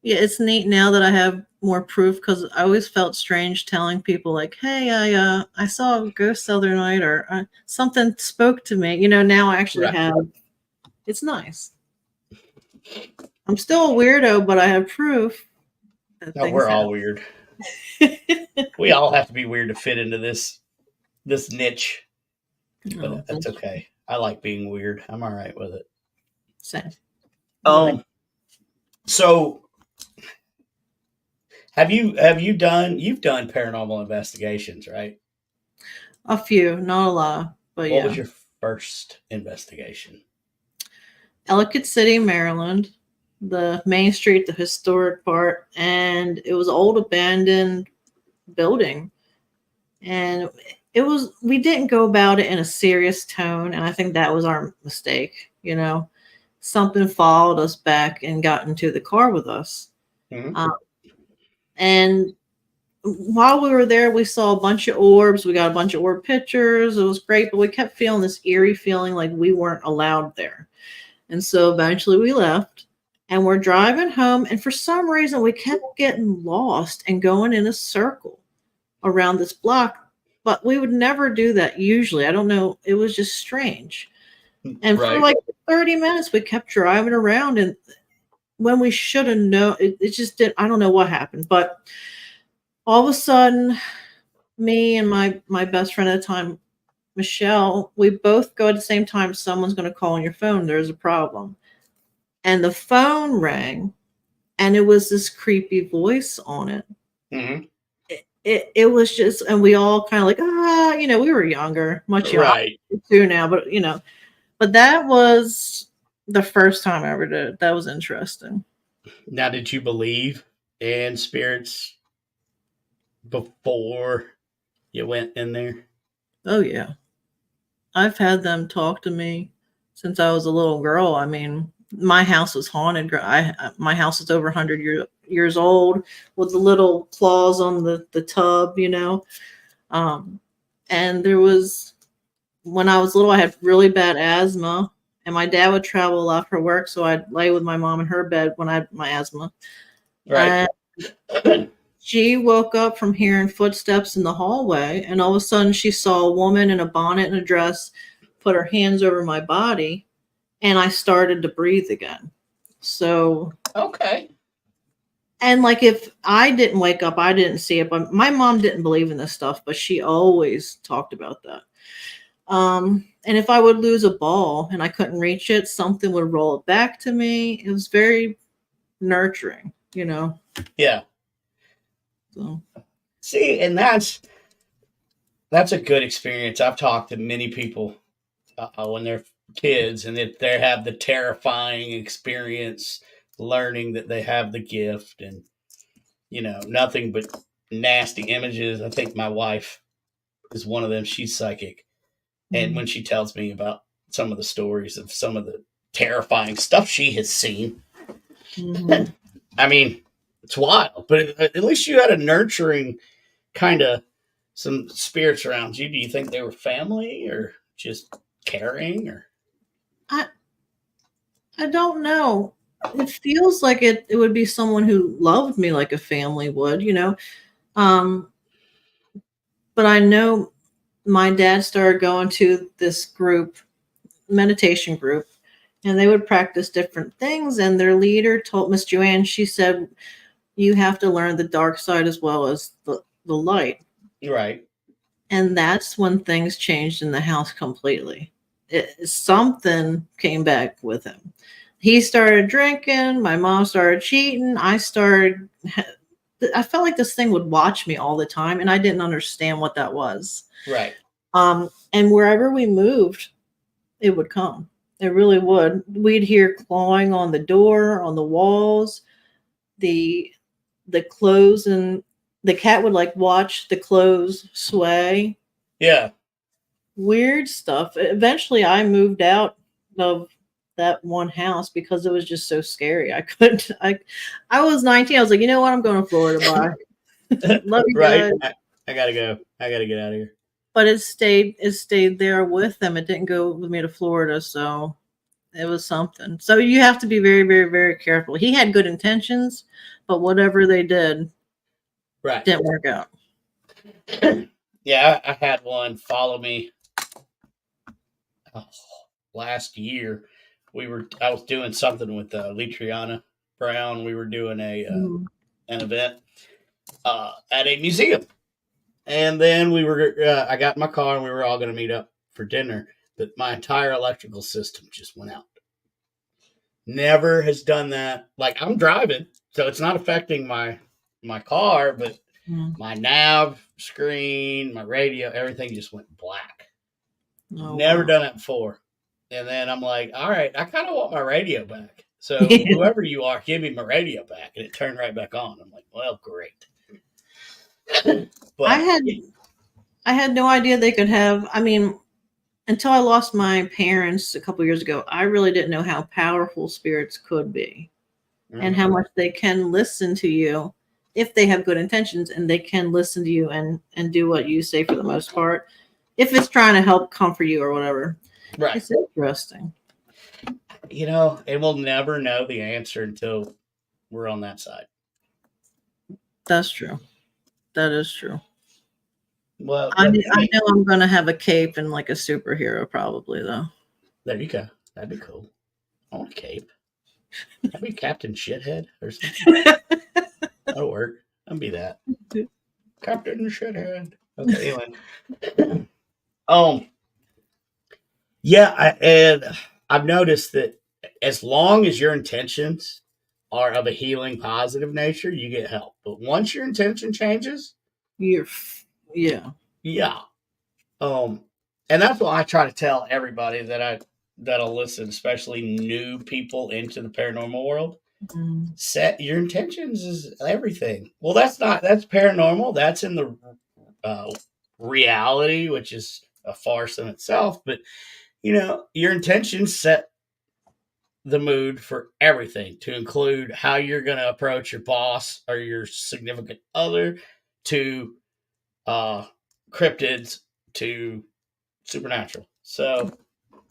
Yeah, it's neat now that I have more proof because I always felt strange telling people like, "Hey, I saw a ghost the other night," or something spoke to me. You know, now I actually Right. have. It's nice. I'm still a weirdo, but I have proof. That No, things we're all happen. weird. We all have to be weird to fit into this niche, but Oh, that's okay. I like being weird. I'm all right with it. same. So you've done paranormal investigations, right? A few, not a lot, but What yeah. was your first investigation? Ellicott City, Maryland, the main street, the historic part, and it was an old abandoned building. And we didn't go about it in a serious tone, and I think that was our mistake, you know. Something followed us back and got into the car with us. Mm-hmm. And while we were there, we saw a bunch of orbs. We got a bunch of orb pictures. It was great, but we kept feeling this eerie feeling like we weren't allowed there. And so eventually we left and we're driving home. And for some reason, we kept getting lost and going in a circle around this block. But we would never do that usually. I don't know. It was just strange. And for Right. like 30 minutes, we kept driving around. And when we should have known, it just didn't. I don't know what happened. But all of a sudden, me and my best friend at the time, Michelle, we both go at the same time. Someone's going to call on your phone. There's a problem. And the phone rang, and it was this creepy voice on it. Mm-hmm. It was just, and we all kind of like, we were younger, much younger Right. too now, but but that was the first time I ever did it. That was interesting. Now, did you believe in spirits before you went in there? Oh yeah, I've had them talk to me since I was a little girl. I mean, my house was haunted. My house is over 100 years old with the little claws on the tub, and there was, when I was little, I had really bad asthma, and my dad would travel a lot for work, so I'd lay with my mom in her bed when I had my asthma. Right. And she woke up from hearing footsteps in the hallway, and all of a sudden she saw a woman in a bonnet and a dress put her hands over my body, and I started to breathe again. So, Okay. and like if I didn't wake up, I didn't see it, but my mom didn't believe in this stuff, but she always talked about that. And if I would lose a ball and I couldn't reach it, something would roll it back to me. It was very nurturing, Yeah. So. See, and that's a good experience. I've talked to many people when they're kids and they have the terrifying experience learning that they have the gift and nothing but nasty images. I think my wife is one of them. She's psychic. And when she tells me about some of the stories of some of the terrifying stuff she has seen, I mean, it's wild. But at least you had a nurturing kind of some spirits around you. Do you think they were family or just caring? Or I don't know. It feels like it would be someone who loved me like a family would, But I know my dad started going to this meditation group, and they would practice different things. And their leader told Miss Joanne, she said, you have to learn the dark side as well as the light. Right. And that's when things changed in the house completely. Something came back with him. He started drinking. My mom started cheating. I felt like this thing would watch me all the time, and I didn't understand what that was. Right. And wherever we moved, it would come. It really would. We'd hear clawing on the door, on the walls, the clothes, and the cat would like watch the clothes sway. Yeah. Weird stuff. Eventually, I moved out of that one house because it was just so scary. I couldn't. I was 19. I was like, you know what? I'm going to Florida. Bye. Love you Right. guys. I gotta go. I gotta get out of here. But it stayed there with them. It didn't go with me to Florida, so it was something. So you have to be very, very, very careful. He had good intentions, but whatever they did Right. didn't work out. Yeah, I had one follow me last year. I was doing something with Litriana Brown. We were doing an event at a museum, and then I got in my car and we were all going to meet up for dinner. But my entire electrical system just went out. Never has done that. Like, I'm driving, so it's not affecting my car, but my nav screen, my radio, everything just went black. Never done it before. And then I'm like, all right, I kind of want my radio back. So whoever you are, give me my radio back. And it turned right back on. I'm like, well, great. But I had no idea they could have. I mean, until I lost my parents a couple years ago, I really didn't know how powerful spirits could be and how much they can listen to you if they have good intentions, and they can listen to you and do what you say for the most part, if it's trying to help comfort you or whatever. Right. It's interesting. You know, and we'll never know the answer until we're on that side. That's true. That is true. Well, I know I'm going to have a cape and like a superhero probably, though. There you go. That'd be cool. I want a cape. I'd be Captain Shithead or something. That'll work. I'll be that. Captain Shithead. Okay, anyway. Yeah, and I've noticed that as long as your intentions are of a healing, positive nature, you get help. But once your intention changes, yeah. And that's what I try to tell everybody that'll listen, especially new people into the paranormal world. Set your intentions is everything. Well, that's paranormal. That's in the reality, which is a farce in itself. But you know, your intentions set the mood for everything, to include how you're going to approach your boss or your significant other, to cryptids, to supernatural. So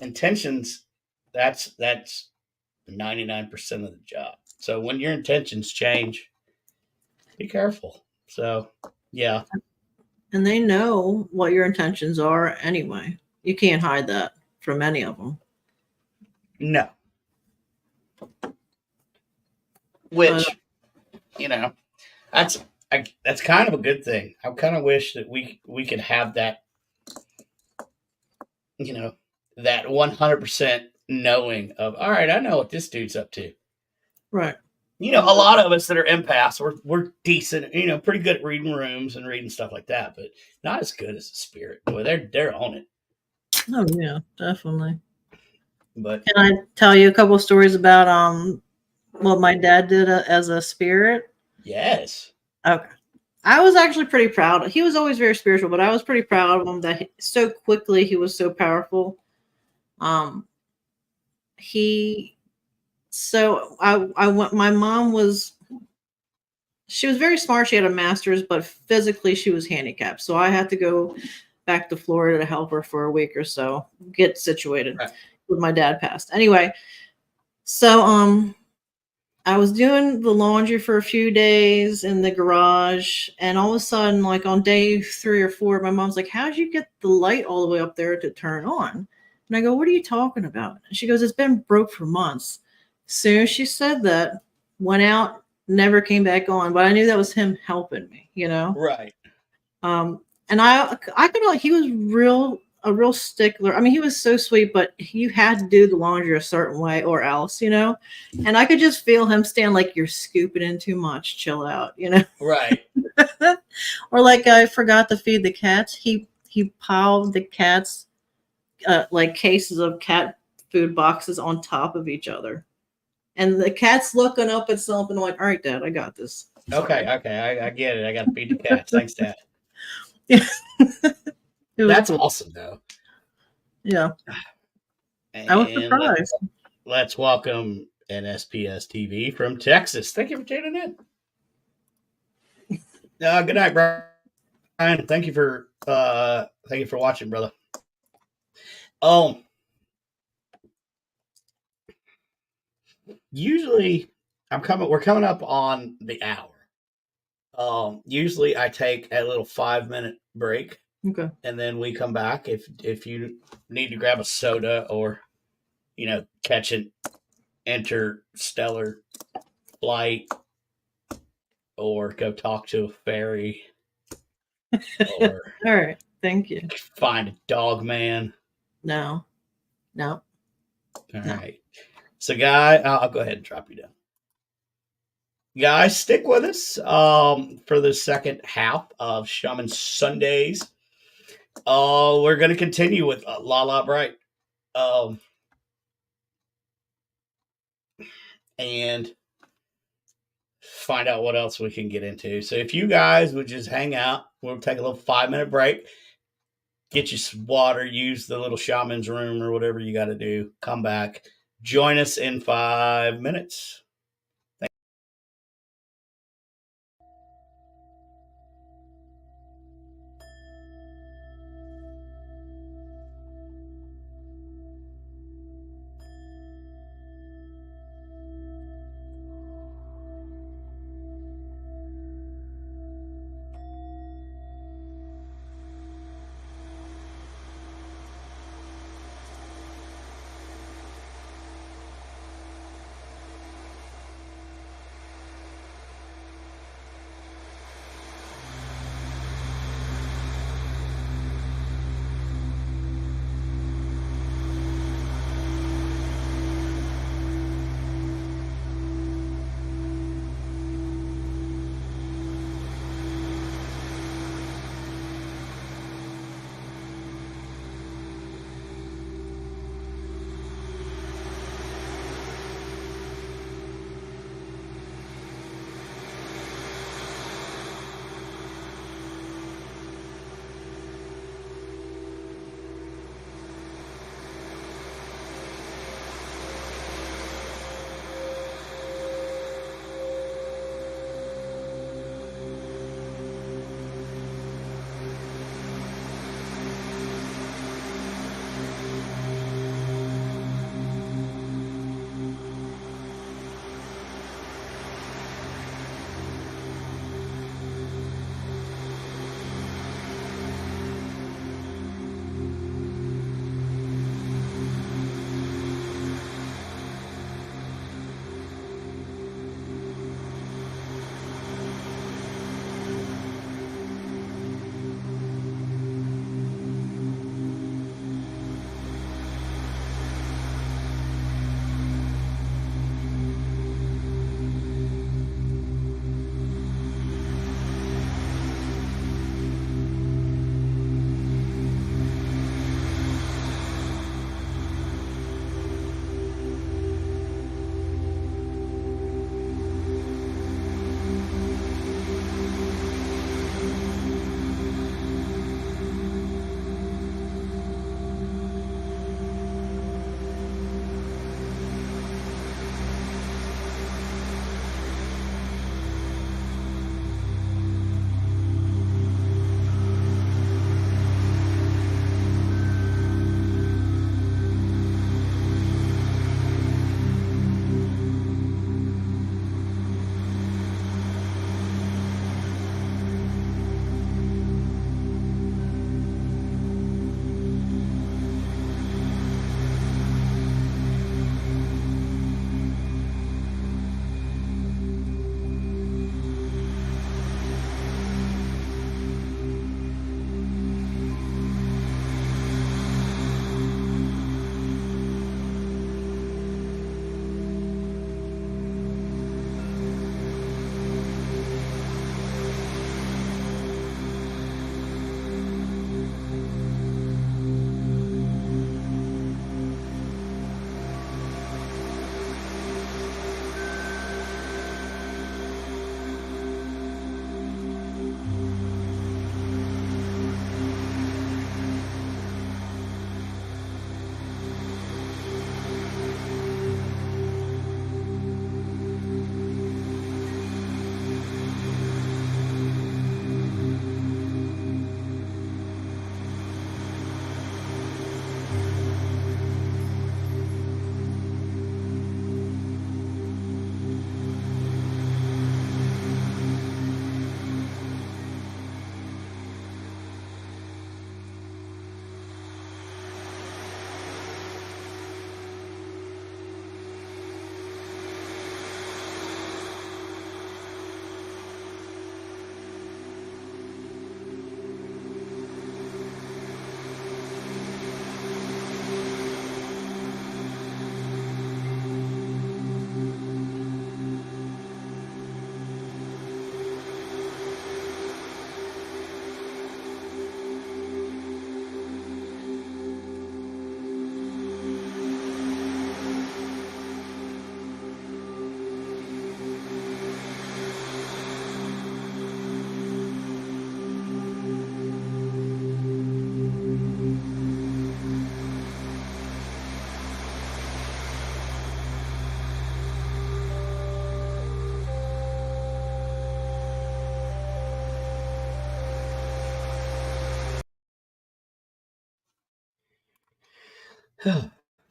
intentions, that's 99% of the job. So when your intentions change, be careful. So yeah. And they know what your intentions are anyway. You can't hide that from any of them. No. Which, you know, that's kind of a good thing. I kind of wish that we could have that, you know, that 100% knowing of, all right, I know what this dude's up to. Right. You know, a lot of us that are empaths, we're decent, you know, pretty good at reading rooms and reading stuff like that, but not as good as the spirit. Boy, they're on it. Oh yeah, definitely. But can I tell you a couple of stories about what my dad did as a spirit? Yes. Okay. I was actually pretty proud. He was always very spiritual, but I was pretty proud of him that he was so powerful. I went, my mom she was very smart. She had a master's, but physically she was handicapped. So I had to go back to Florida to help her for a week or so, get situated. Right. When my dad passed. Anyway, so I was doing the laundry for a few days in the garage, and all of a sudden, like on day 3 or 4, my mom's like, how'd you get the light all the way up there to turn on? And I go, what are you talking about? And she goes, it's been broke for months. Soon as she said that, went out, never came back on. But I knew that was him helping me, you know? Right. And I could, he was a real stickler. I mean, he was so sweet, but you had to do the laundry a certain way or else, you know. And I could just feel him stand like, you're scooping in too much. Chill out, you know. Right. Or like I forgot to feed the cats. He piled the cats like cases of cat food boxes on top of each other, and the cat's looking up at something like, "All right, Dad, I got this." Okay. I get it. I got to feed the cats. Thanks, Dad. It was That's cool. awesome, though. Yeah, I was And surprised. let's welcome NSPS TV from Texas. Thank you for tuning in. Good night, Brian. Thank you for watching, brother. Usually we're coming up on the hour. Usually I take a little 5-minute break. Okay. And then we come back if you need to grab a soda or, you know, catch an interstellar flight or go talk to a fairy or All right. Thank you. find a dog man. No. All right. So, guy, I'll go ahead and drop you down. Guys, stick with us for the second half of Shaman Sundays. We're going to continue with Lala Bright. And find out what else we can get into. So if you guys would just hang out, we'll take a little 5-minute break, get you some water, use the little shaman's room or whatever you got to do. Come back, join us in 5 minutes.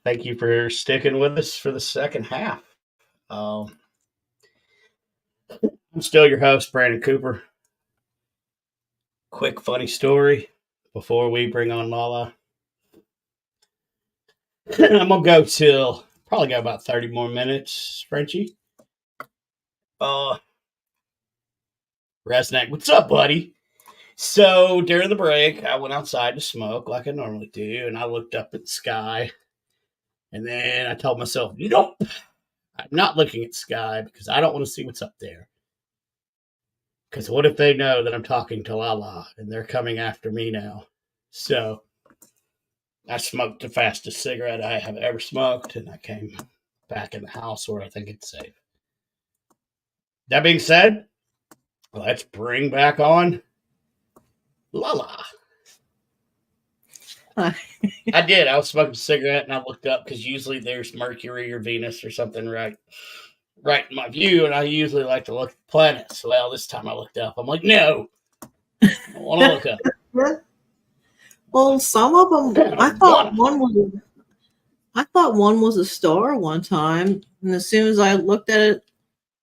Thank you for sticking with us for the second half. I'm still your host, Brandon Cooper. Quick, funny story before we bring on Lala. I'm gonna go till probably got about 30 more minutes, Frenchie. Resnack, what's up, buddy? So during the break, I went outside to smoke like I normally do, and I looked up at the sky, and then I told myself, nope, I'm not looking at the sky because I don't want to see what's up there. Because what if they know that I'm talking to Lala and they're coming after me now? So I smoked the fastest cigarette I have ever smoked, and I came back in the house where I think it's safe. That being said, let's bring back on Lala. I did. I was smoking a cigarette and I looked up because usually there's Mercury or Venus or something right in my view, and I usually like to look at the planets. Well, this time I looked up. I'm like, no, I don't want to look up. Well, some of them, I thought one was a star one time, and as soon as I looked at it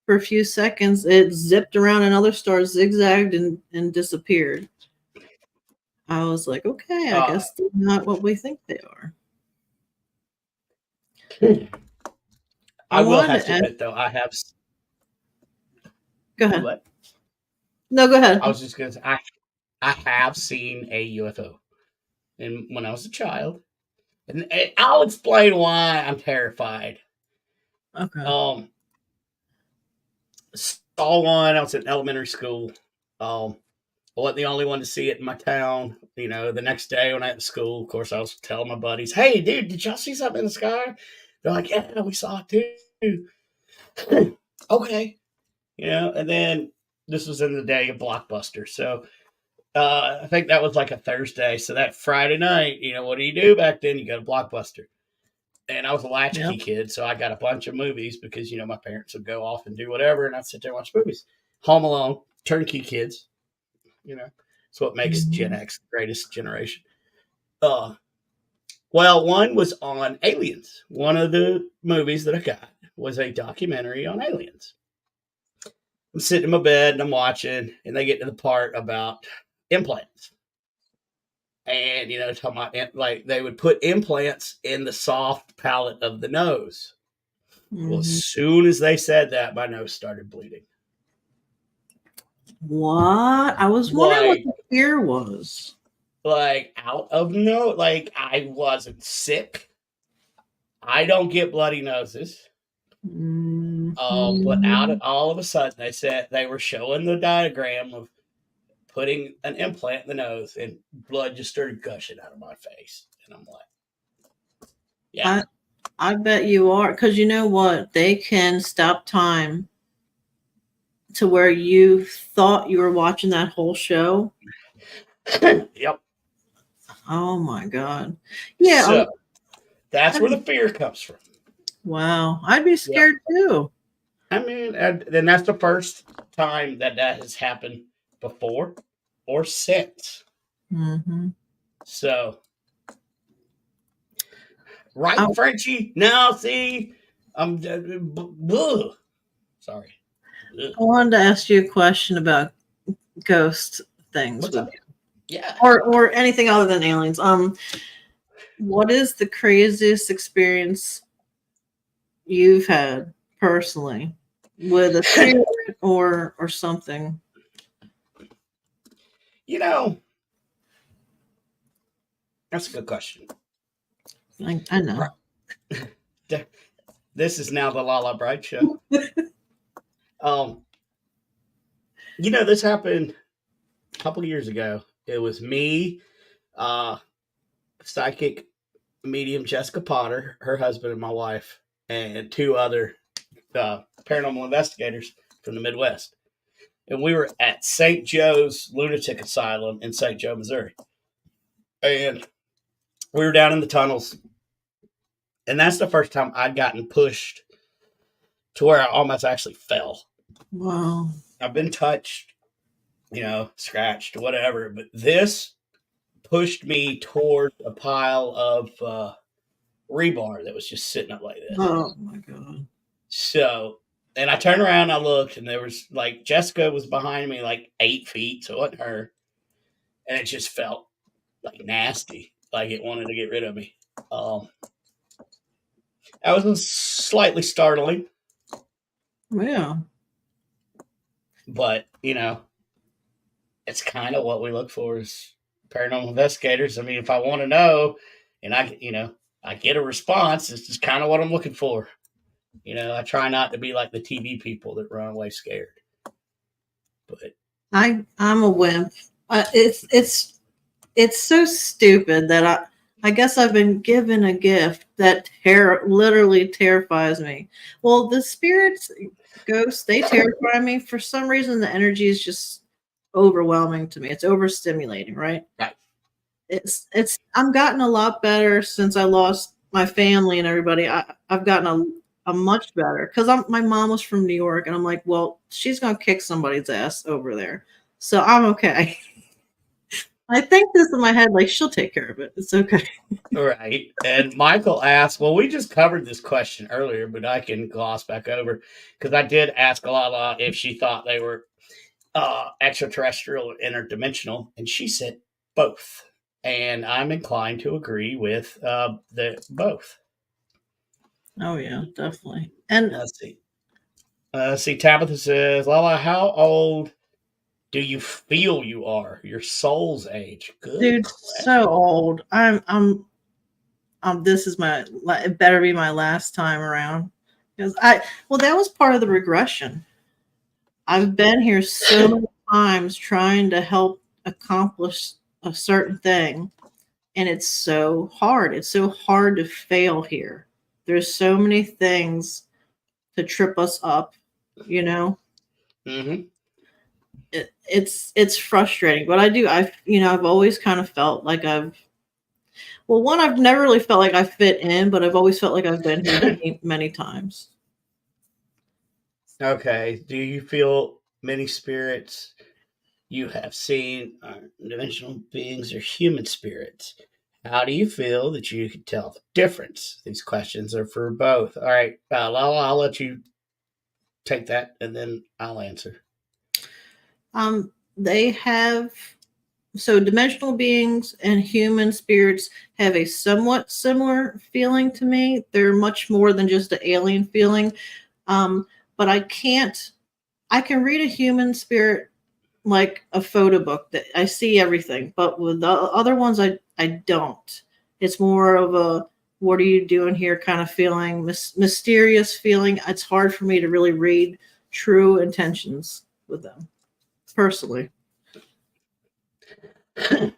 for a few seconds, it zipped around another star, zigzagged, and disappeared. I was like, okay, I guess they're not what we think they are. I will have to admit, though, I have. Go ahead. What? No, go ahead. I was just going to say, I have seen a UFO when I was a child. And I'll explain why I'm terrified. Okay. Saw one. I was in elementary school. I wasn't the only one to see it in my town. You know, the next day when I went to school, of course, I was telling my buddies, "Hey, dude, did y'all see something in the sky?" They're like, "Yeah, we saw it too." Okay, you know. And then this was in the day of Blockbuster, so I think that was like a Thursday. So that Friday night, you know, what do you do back then? You go to Blockbuster. And I was a latchkey kid, so I got a bunch of movies because, you know, my parents would go off and do whatever, and I'd sit there and watch movies. Home Alone, turnkey kids, you know. It's what makes Gen X the greatest generation. Well, one was on aliens. One of the movies that I got was a documentary on aliens. I'm sitting in my bed and I'm watching, and they get to the part about implants. And, you know, talking about, like, they would put implants in the soft palate of the nose. Well, as soon as they said that, my nose started bleeding. What? I was wondering what the fear was. Like, out of no, like, I wasn't sick. I don't get bloody noses. But all of a sudden, they said they were showing the diagram of putting an implant in the nose, and blood just started gushing out of my face. And I'm like, yeah. I bet you are, because you know what? They can stop time to where you thought you were watching that whole show. Yep. Oh my God. Yeah. So that's where the fear comes from. Wow. I'd be scared too. I mean, and that's the first time that has happened before or since. So, right, Frenchie? Now, see, I'm sorry. I wanted to ask you a question about ghost things. What's up? Yeah. Or anything other than aliens. What is the craziest experience you've had personally with a spirit or something? You know, that's a good question. I know. This is now the Lala Bright show. You know, this happened a couple of years ago. It was me, psychic medium Jessica Potter, her husband and my wife, and two other paranormal investigators from the Midwest. And we were at St. Joe's Lunatic Asylum in St. Joe, Missouri. And we were down in the tunnels. And that's the first time I'd gotten pushed to where I almost actually fell. Wow. I've been touched, you know, scratched, whatever. But this pushed me toward a pile of rebar that was just sitting up like this. Oh my god. So, and I turned around, and I looked, and there was like Jessica was behind me like 8 feet, so it wasn't her, and it just felt like nasty, like it wanted to get rid of me. That was slightly startling, Yeah. but it's kind of what we look for as paranormal investigators. I mean, if I want to know, and I get a response, this is kind of what I'm looking for. I try not to be like the TV people that run away scared. But I'm a wimp. It's so stupid that I guess I've been given a gift that literally terrifies me. Well, the spirits, ghosts, they terrify me. For some reason, the energy is just overwhelming to me. It's overstimulating, right? right. I'm gotten a lot better since I lost my family and everybody. I've gotten a much better because my mom was from New York, and I'm like, well, she's gonna kick somebody's ass over there, so I'm okay. I think this in my head, like she'll take care of it. It's okay. Right. And Michael asked, well, we just covered this question earlier, but I can gloss back over because I did ask Lala if she thought they were extraterrestrial or interdimensional, and she said both. And I'm inclined to agree with the both. Oh yeah, definitely. And Let's see. Tabitha says, Lala, how old do you feel you are? Your soul's age? Good. dude, question. so old. I'm. This is it better be my last time around because that was part of the regression. I've been here so many times trying to help accomplish a certain thing, and it's so hard. It's so hard to fail here. There's so many things to trip us up, Mm-hmm. It's frustrating, but I've always kind of felt like I've never really felt like I fit in, but I've always felt like I've been here many, many times. Okay. Do you feel many spirits you have seen are dimensional beings or human spirits? How do you feel that you can tell the difference? These questions are for both. All right, Lala, I'll let you take that, and then I'll answer. They have dimensional beings and human spirits have a somewhat similar feeling to me. They're much more than just an alien feeling. But I can read a human spirit like a photo book that I see everything, but with the other ones, I don't. It's more of a, what are you doing here kind of feeling, mysterious feeling. It's hard for me to really read true intentions with them personally.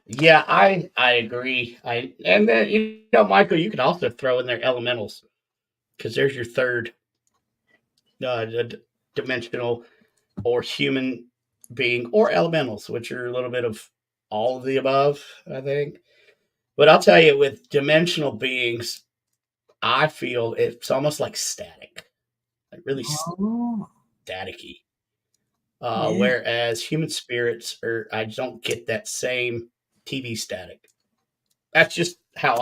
Yeah, I agree. And then Michael, you could also throw in there elementals because there's your third dimensional or human being, or elementals, which are a little bit of all of the above, I think. But I'll tell you, with dimensional beings, I feel it's almost like static, like really staticky. Yeah. Whereas human spirits I don't get that same TV static. That's just how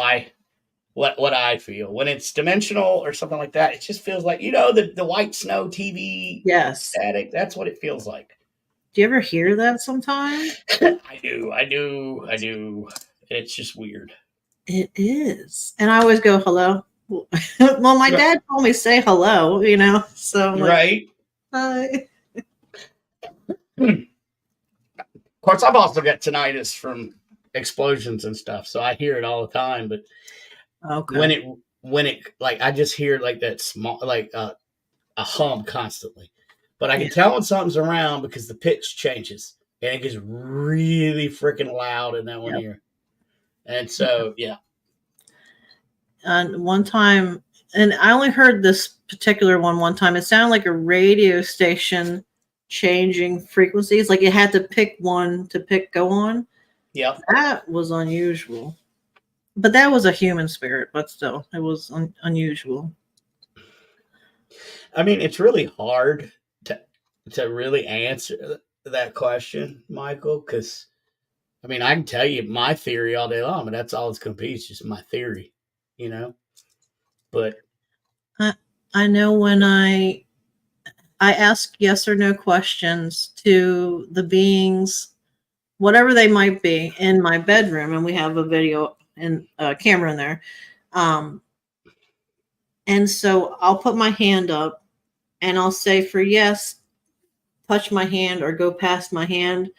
what I feel when it's dimensional or something like that. It just feels like the white snow TV static. That's what it feels like. Do you ever hear that sometimes? I do. It's just weird. It is, and I always go hello. Well, my dad told me say hello, so I'm like, right. Hi. Of course, I've also got tinnitus from explosions and stuff, so I hear it all the time. But when it like I just hear like that small like a hum constantly, but I can tell when something's around because the pitch changes and it gets really freaking loud in that one ear. And so And one time, and I only heard this particular one time. It sounded like a radio station changing frequencies, like it had to pick one to go on. Yeah, that was unusual. But that was a human spirit, but still, it was unusual. I mean, it's really hard to really answer that question, Michael, because I mean, I can tell you my theory all day long, but that's all it's going to be. It's just my theory, But I know when I ask yes or no questions to the beings, whatever they might be, in my bedroom, and we have a video and a camera in there. And so I'll put my hand up and I'll say for yes, touch my hand or go past my hand,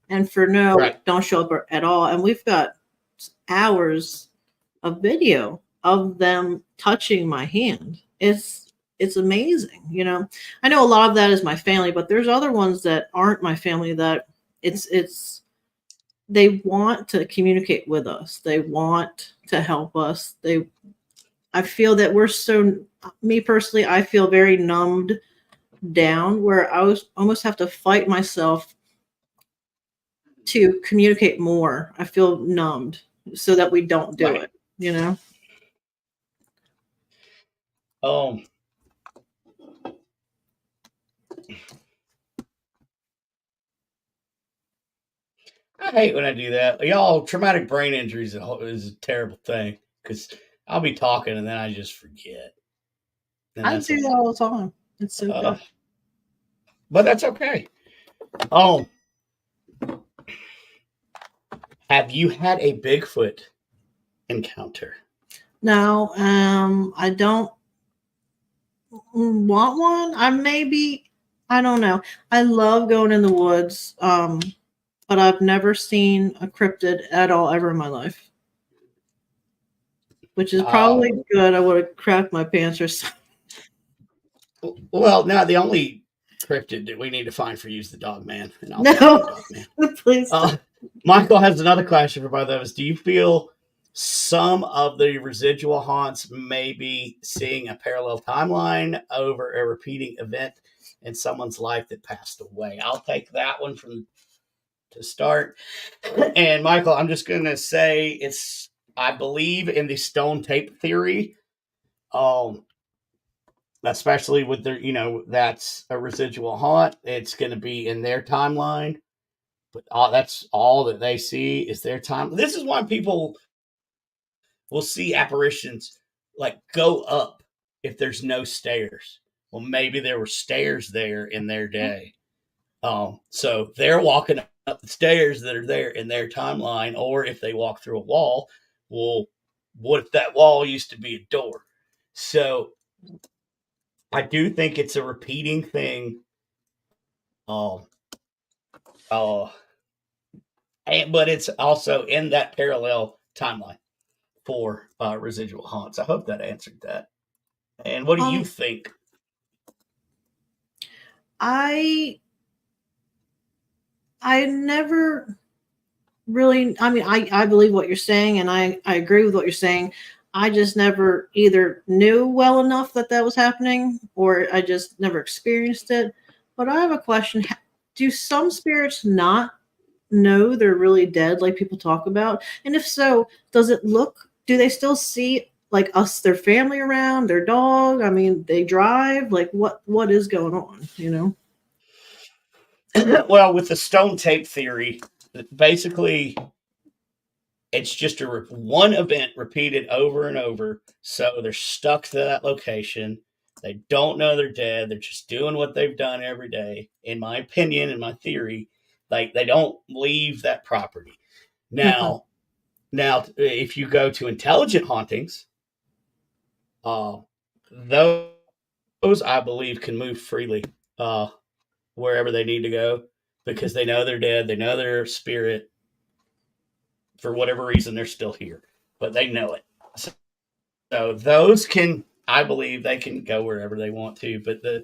and for no, right, don't show up at all. And we've got hours of video of them touching my hand. It's amazing, you know. I know a lot of that is my family, but there's other ones that aren't my family that it's they want to communicate with us. They want to help us. I feel that we're so, me personally, I feel very numbed down where I was almost have to fight myself to communicate more. I feel numbed so that we don't do right. it, you know? Um, I hate when I do that. Y'all, traumatic brain injuries is a terrible thing because I'll be talking and then I just forget. And I that's a, do that all the time. It's so uh, bad. but that's okay. Um, have you had a Bigfoot encounter? No, I don't want one. I don't know. I love going in the woods, but I've never seen a cryptid at all ever in my life, which is Uh, probably good. I would have crapped my pants or something. well, now the only cryptid that we need to find for you is the dog man, and I'll take No, the dog man. please Uh, don't. Michael has another question for both of us. Do you feel some of the residual haunts may be seeing a parallel timeline over a repeating event in someone's life that passed away? I'll take that one from to start. And Michael, I'm just going to say I believe in the stone tape theory. Um, Especially with their, that's a residual haunt. It's going to be in their timeline, but that's all that they see is their time. This is why people will see apparitions like go up if there's no stairs. Well, maybe there were stairs there in their day. So they're walking up the stairs that are there in their timeline, or if they walk through a wall, well, what if that wall used to be a door? So I do think it's a repeating thing. Um, uh, but it's also in that parallel timeline for residual haunts. I hope that answered that. And what do you Um, think? I I never really, I mean, I believe what you're saying and I agree with what you're saying. I just never either knew well enough that that was happening or I just never experienced it. But I have a question. Do some spirits not know they're really dead like people talk about? And if so, do they still see like us, their family around, their dog? I mean, they drive, like what is going on, you know? Well, with the stone tape theory, basically it's just one event repeated over and over. So they're stuck to that location. They don't know they're dead. They're just doing what they've done every day. In my opinion, in my theory, like they don't leave that property. Mhm. Now, if you go to intelligent hauntings, uh, those I believe can move freely wherever they need to go because they know they're dead. They know their spirit for whatever reason they're still here, but they know it. So those can, I believe, they can go wherever they want to, but the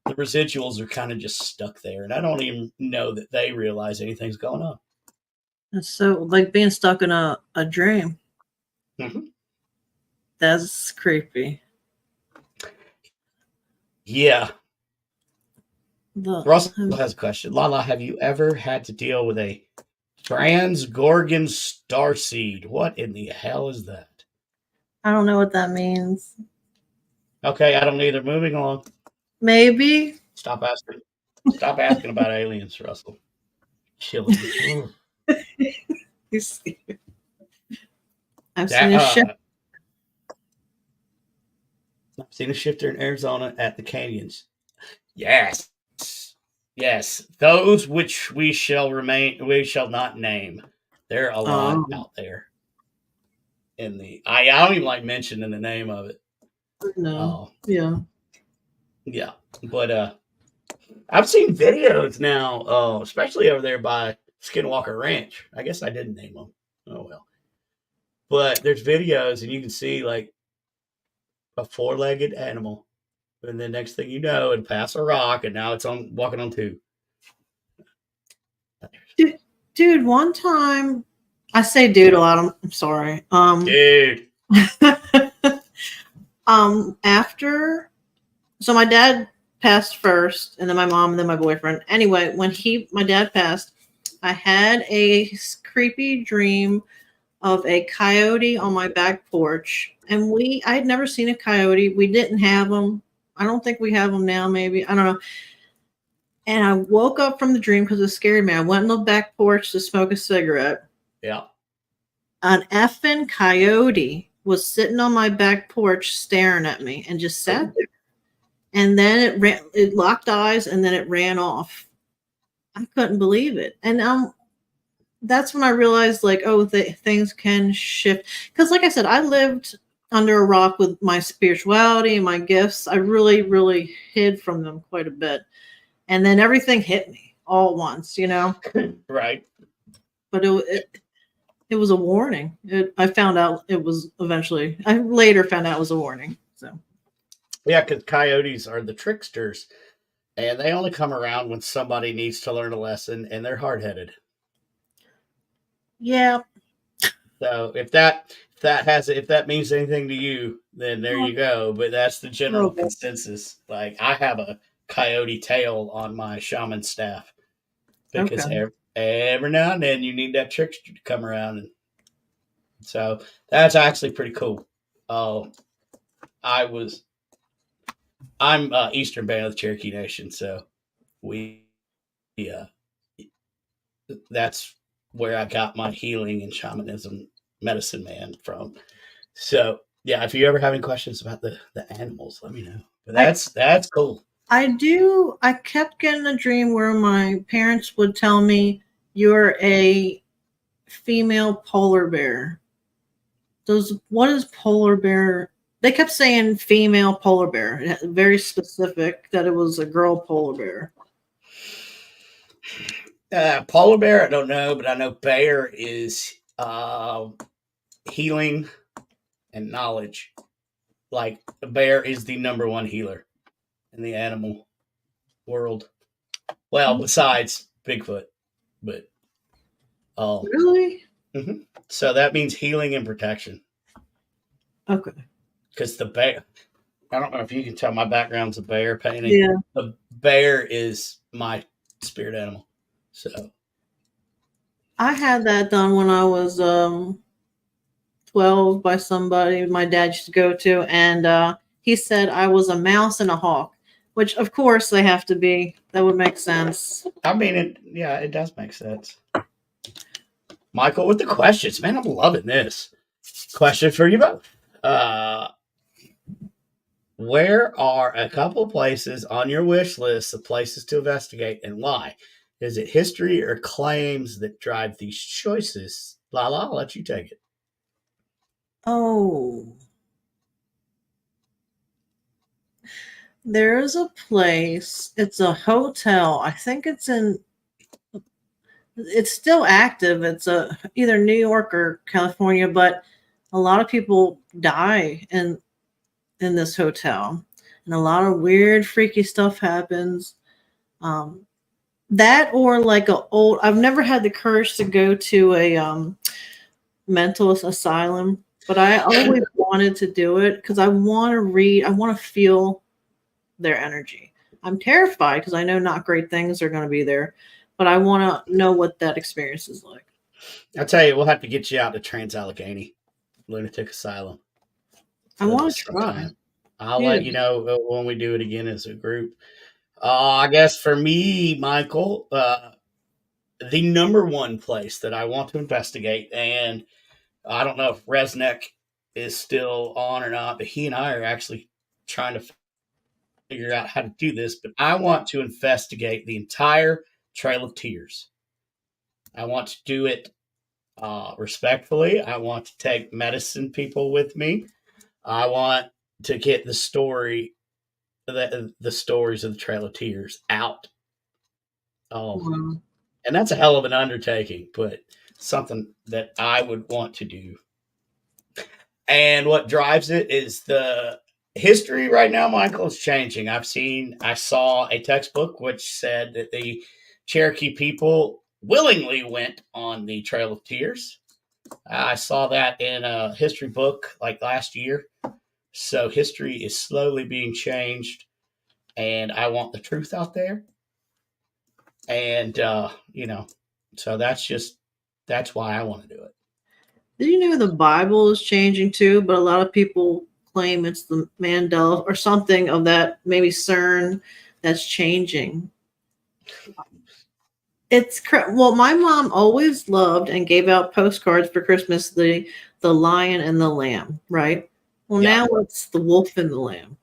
residuals are kind of just stuck there, and I don't even know that they realize anything's going on. It's so like being stuck in a dream. Mm-hmm. That's creepy. Yeah. The Russell has a question. Lala, have you ever had to deal with a Transgorgon starseed? What in the hell is that? I don't know what that means. Okay, I don't either. Moving on. Maybe. Stop asking. Stop asking about aliens, Russell. Killing me. Ooh. I've seen That a show. I've seen a shifter in Arizona at the canyons. Yes. Yes. Those which we shall not name. There are a lot Oh, out there. I don't even like mentioning the name of it. no. Oh, Yeah. yeah. But I've seen videos now, especially over there by Skinwalker Ranch. I guess I didn't name them. Oh well. But there's videos and you can see like a four-legged animal, and then next thing you know, it pass a rock, and now it's on walking on two. Dude, one time I say dude a lot. I'm sorry. Dude. After, so my dad passed first, and then my mom, and then my boyfriend. Anyway, when my dad passed, I had a creepy dream of a coyote on my back porch, and I had never seen a coyote. We didn't have them. I don't think we have them now. Maybe, I don't know. And I woke up from the dream because it scared me. I went on the back porch to smoke a cigarette. Yeah. An effing coyote was sitting on my back porch staring at me and just sat there. And then it locked eyes, and then it ran off. I couldn't believe it. And that's when I realized, like, oh, things can shift. Because, like I said, I lived under a rock with my spirituality and my gifts. I really, really hid from them quite a bit. And then everything hit me all at once, Right. But it was a warning. I found out it was eventually. I later found out it was a warning. So. Yeah, because coyotes are the tricksters, and they only come around when somebody needs to learn a lesson, and they're hard-headed. Yeah. So if that means anything to you, then there you go. But that's the general consensus. Like I have a coyote tail on my shaman staff because every now and then you need that trickster to come around, and so that's actually pretty cool. I'm Eastern Band of the Cherokee Nation, so that's where I got my healing and shamanism medicine man from. So yeah, if you ever have any questions about the animals, let me know. But that's cool. I kept getting a dream where my parents would tell me you're a female polar bear. What is polar bear? They kept saying female polar bear. Very specific that it was a girl polar bear. Polar bear, I don't know, but I know bear is healing and knowledge. Like a bear is the number one healer in the animal world. Well, besides Bigfoot, but really. Mm-hmm. So that means healing and protection. Okay. Because the bear, I don't know if you can tell, my background's a bear painting. Yeah. The bear is my spirit animal. So I had that done when I was 12 by somebody my dad used to go to, and he said I was a mouse and a hawk, which of course they have to be. That would make sense. I mean, it does make sense. Michael, with the questions, man, I'm loving this. Question for you both. Where are a couple places on your wish list of places to investigate, and why? Is it history or claims that drive these choices? Lala, I'll let you take it. Oh. There's a place. It's a hotel. I think it's still active. It's either New York or California, but a lot of people die in this hotel, and a lot of weird, freaky stuff happens. That or like I've never had the courage to go to a mental asylum, but I always wanted to do it because I want to read. I want to feel their energy. I'm terrified because I know not great things are going to be there, but I want to know what that experience is like. I'll tell you, we'll have to get you out to Trans-Allegheny Lunatic Asylum. I want to try. I'll let you know when we do it again as a group. I guess for me, Michael, the number one place that I want to investigate, and I don't know if Resnick is still on or not, but he and I are actually trying to figure out how to do this, but I want to investigate the entire Trail of Tears. I want to do it respectfully. I want to take medicine people with me. I want to get the stories of the Trail of Tears out. Wow. And that's a hell of an undertaking, but something that I would want to do. And what drives it is the history right now, Michael, is changing. I saw a textbook which said that the Cherokee people willingly went on the Trail of Tears. I saw that in a history book like last year. So history is slowly being changed, and I want the truth out there. And, so that's why I want to do it. Did you know the Bible is changing too? But a lot of people claim it's the Mandela or something of that, maybe CERN, that's changing. Well, my mom always loved and gave out postcards for Christmas, the lion and the lamb, right? Well, Yeah. now it's the wolf and the lamb.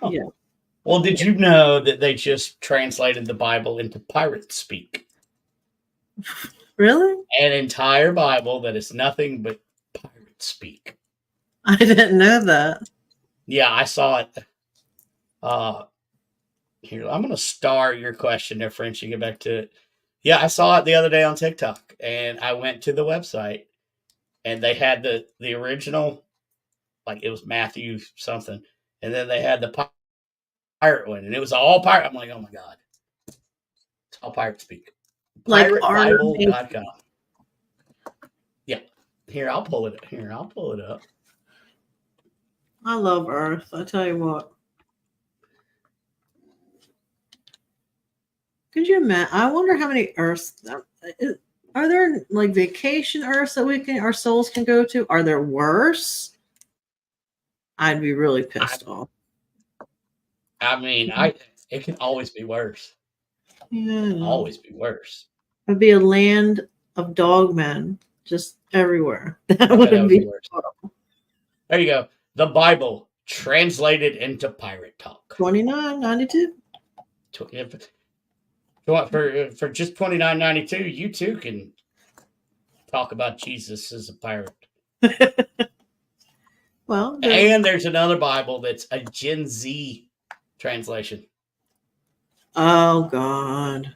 Oh. Yeah. Well, did you know that they just translated the Bible into pirate speak? Really? An entire Bible that is nothing but pirate speak. I didn't know that. Yeah, I saw it. Here, I'm going to star your question there, French, and get back to it. Yeah, I saw it the other day on TikTok, and I went to the website, and they had the original, like it was Matthew something, and then they had the pirate one, and it was all pirate. I'm like, oh my God. It's all pirate speak. Like PirateBible.com. Yeah. Here, I'll pull it up. I love Earth. I tell you what. Could you imagine? I wonder how many Earths are there, like vacation Earths that our souls can go to? Are there worse? I'd be really pissed off. I mean, it can always be worse. Yeah. Always be worse. It'd be a land of dogmen just everywhere. That Okay, would be worse. There you go. The Bible translated into pirate talk. $29.92. For just $29.92, you too can talk about Jesus as a pirate. Well, and there's another Bible that's a Gen Z translation. Oh God,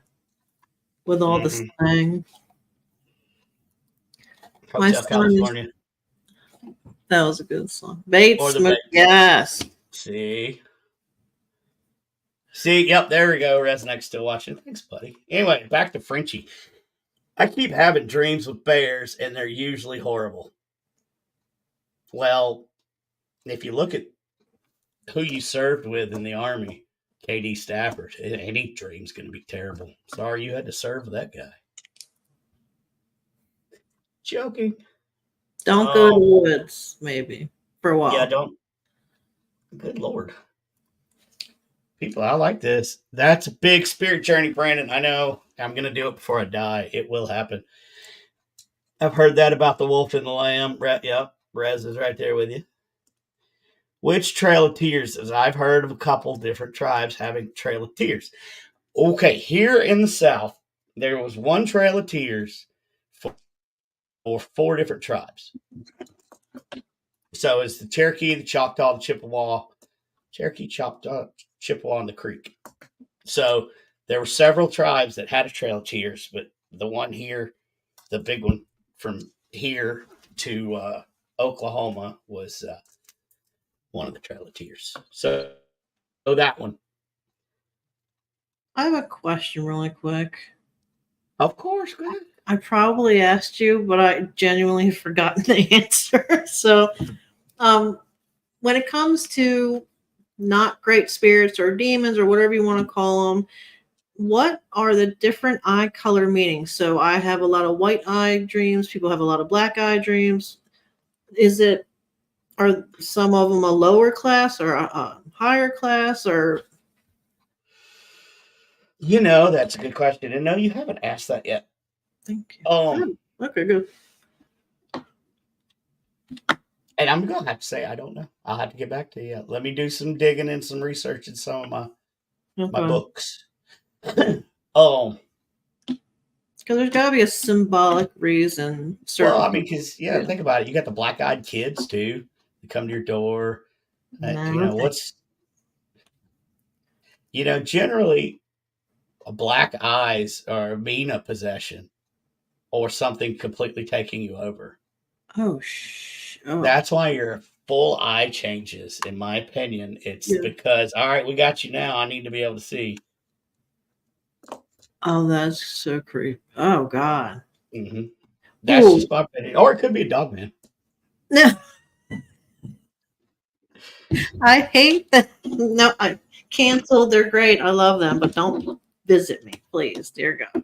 with all the slang. My Hotel California. That was a good song. Bates, yes. See, yep, there we go. Resnick's still watching. Thanks, buddy. Anyway, back to Frenchie. I keep having dreams with bears, and they're usually horrible. Well, if you look at who you served with in the Army, KD Stafford, any dream's going to be terrible. Sorry you had to serve with that guy. Joking. Don't go to the woods, maybe, for a while. Yeah, don't. Good Lord. People, I like this. That's a big spirit journey, Brandon. I know. I'm going to do it before I die. It will happen. I've heard that about the wolf and the lamb. Yep, Rez is right there with you. Which Trail of Tears? As I've heard of a couple different tribes having Trail of Tears. Okay, here in the South, there was one Trail of Tears for 4 different tribes. So it's the Cherokee, the Choctaw, the Chippewa. Cherokee, Choctaw, Chippewa, and the Creek. So there were several tribes that had a Trail of Tears, but the one here, the big one from here to Oklahoma, was one of the Trail of Tears. So that one. I have a question really quick. Of course, go ahead. I probably asked you, but I genuinely have forgotten the answer. So when it comes to not great spirits or demons or whatever you want to call them, what are the different eye color meanings? So I have a lot of white eye dreams. People have a lot of black eye dreams. Are some of them a lower class or a higher class, or? That's a good question. And no, you haven't asked that yet. Thank you. Okay, good. And I'm gonna have to say I don't know. I'll have to get back to you. Let me do some digging and some research in some of my Okay. books. Oh, Because there's got to be a symbolic reason. well, Certain I mean, because people. think about it. You got the black-eyed kids too. They come to your door. No, Generally, black eyes are mean a possession or something completely taking you over. oh, oh, That's why your full eye changes, in my opinion. It's yeah. because, all right, we got you now. I need to be able to see. Oh, that's so creepy. Oh God. Hmm. That's Ooh. just my opinion. Or it could be a dog man. No, I hate that. No, I canceled. They're great. I love them, but don't visit me, please, dear God.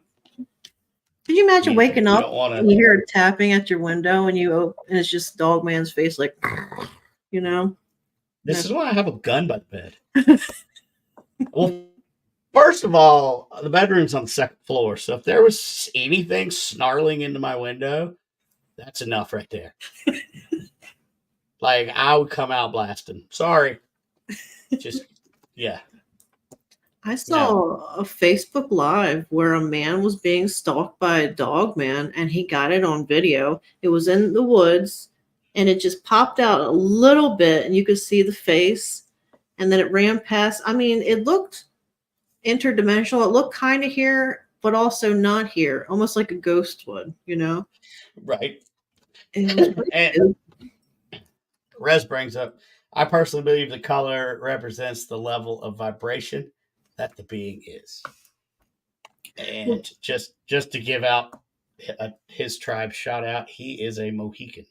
Could you imagine waking You up don't want and you to. hear tapping at your window and and it's just dog man's face, like, you know? This No. is why I have a gun by the bed. Well, first of all, the bedroom's on the second floor. So if there was anything snarling into my window, that's enough right there. Like, I would come out blasting. Sorry. Just, yeah. I No. saw a Facebook Live where a man was being stalked by a dog man and he got it on video. It was in the woods and it just popped out a little bit and you could see the face and then it ran past. I mean, it looked interdimensional. It looked kind of here, but also not here, almost like a ghost would, you know? Right. It was pretty And good. Rez brings up, I personally believe the color represents the level of vibration that the being is. And just to give out his tribe shout out, he is a Mohican.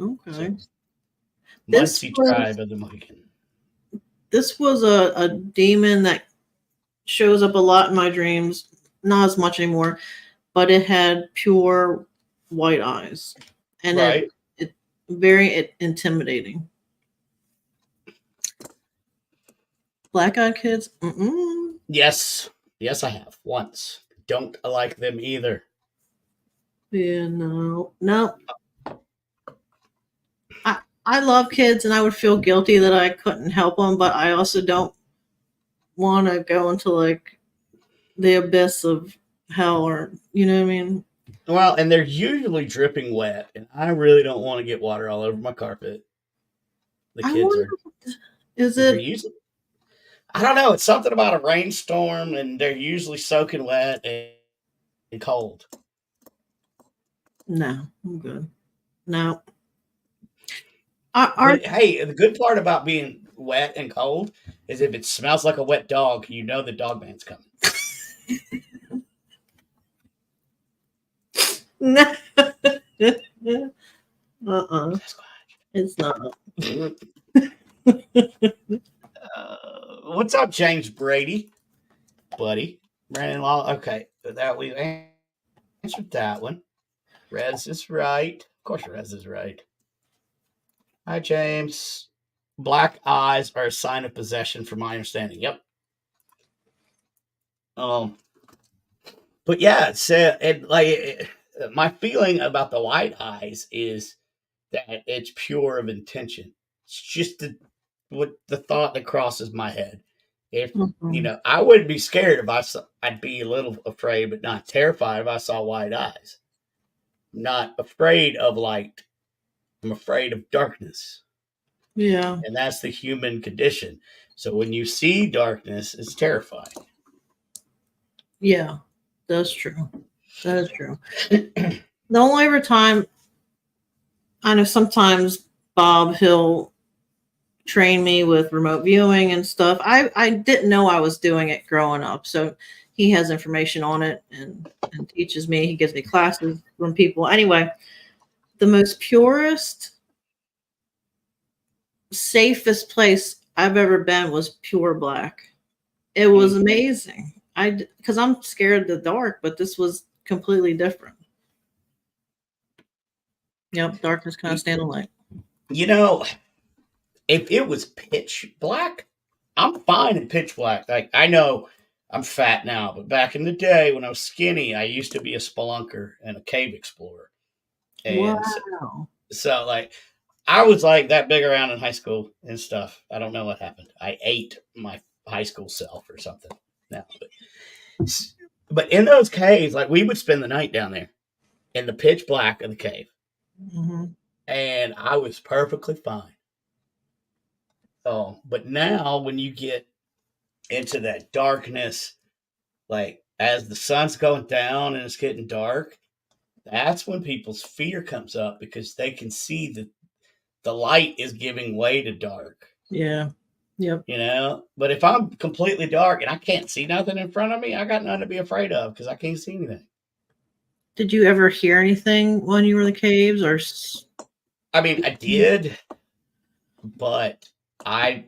Okay. So This Muncie was tribe of the Mohican. this was a demon that shows up a lot in my dreams, not as much anymore, but it had pure white eyes, and Right. it very intimidating. Black eyed kids, mm-mm. Yes. Yes, I have. Once. Don't like them either. Yeah, no, no. I love kids, and I would feel guilty that I couldn't help them, but I also don't want to go into like the abyss of hell, or you know what I mean. Well, and they're usually dripping wet, and I really don't want to get water all over my carpet. The I kids wonder, are, is they're it usually, I don't know, it's something about a rainstorm, and they're usually soaking wet and cold. no? I'm good. No, our But hey, the good part about being wet and cold is if it smells like a wet dog, you know the dog man's coming. no. That's It's not. what's up, James Brady, buddy? Brandon Law. Okay, that we answered that one. Rez is right. Of course, Rez is right. Hi, James. Black eyes are a sign of possession, from my understanding. Yep. Um, but yeah, my feeling about the white eyes is that it's pure of intention. It's just what the thought that crosses my head. If Mhm. I wouldn't be scared if I saw. I'd be a little afraid, but not terrified if I saw white eyes. I'm not afraid of light. I'm afraid of darkness, Yeah, and that's the human condition. So when you see darkness, it's terrifying. yeah, that's true. That is true. The only other time I know, sometimes Bob he'll train me with remote viewing and stuff. I didn't know I was doing it growing up, so he has information on it and teaches me. He gives me classes from people. Anyway, the most purest, safest place I've ever been was pure black. It was Mm. amazing. Because I'm scared of the dark, but this was completely different. Yep, darkness kind of stand the light. You know, if it was pitch black, I'm fine in pitch black. Like, I know I'm fat now, but back in the day when I was skinny, I used to be a spelunker and a cave explorer. And Wow. so like I was like that big around in high school and stuff. I don't know what happened. I ate my high school self or something. No, but in those caves, like we would spend the night down there in the pitch black of the cave, Hmm. and I was perfectly fine. Oh, but now when you get into that darkness, like as the sun's going down and it's getting dark, that's when people's fear comes up because they can see that the light is giving way to dark. Yeah. Yep. But if I'm completely dark and I can't see nothing in front of me, I got nothing to be afraid of because I can't see anything. Did you ever hear anything when you were in the caves, or? I mean, I did, but I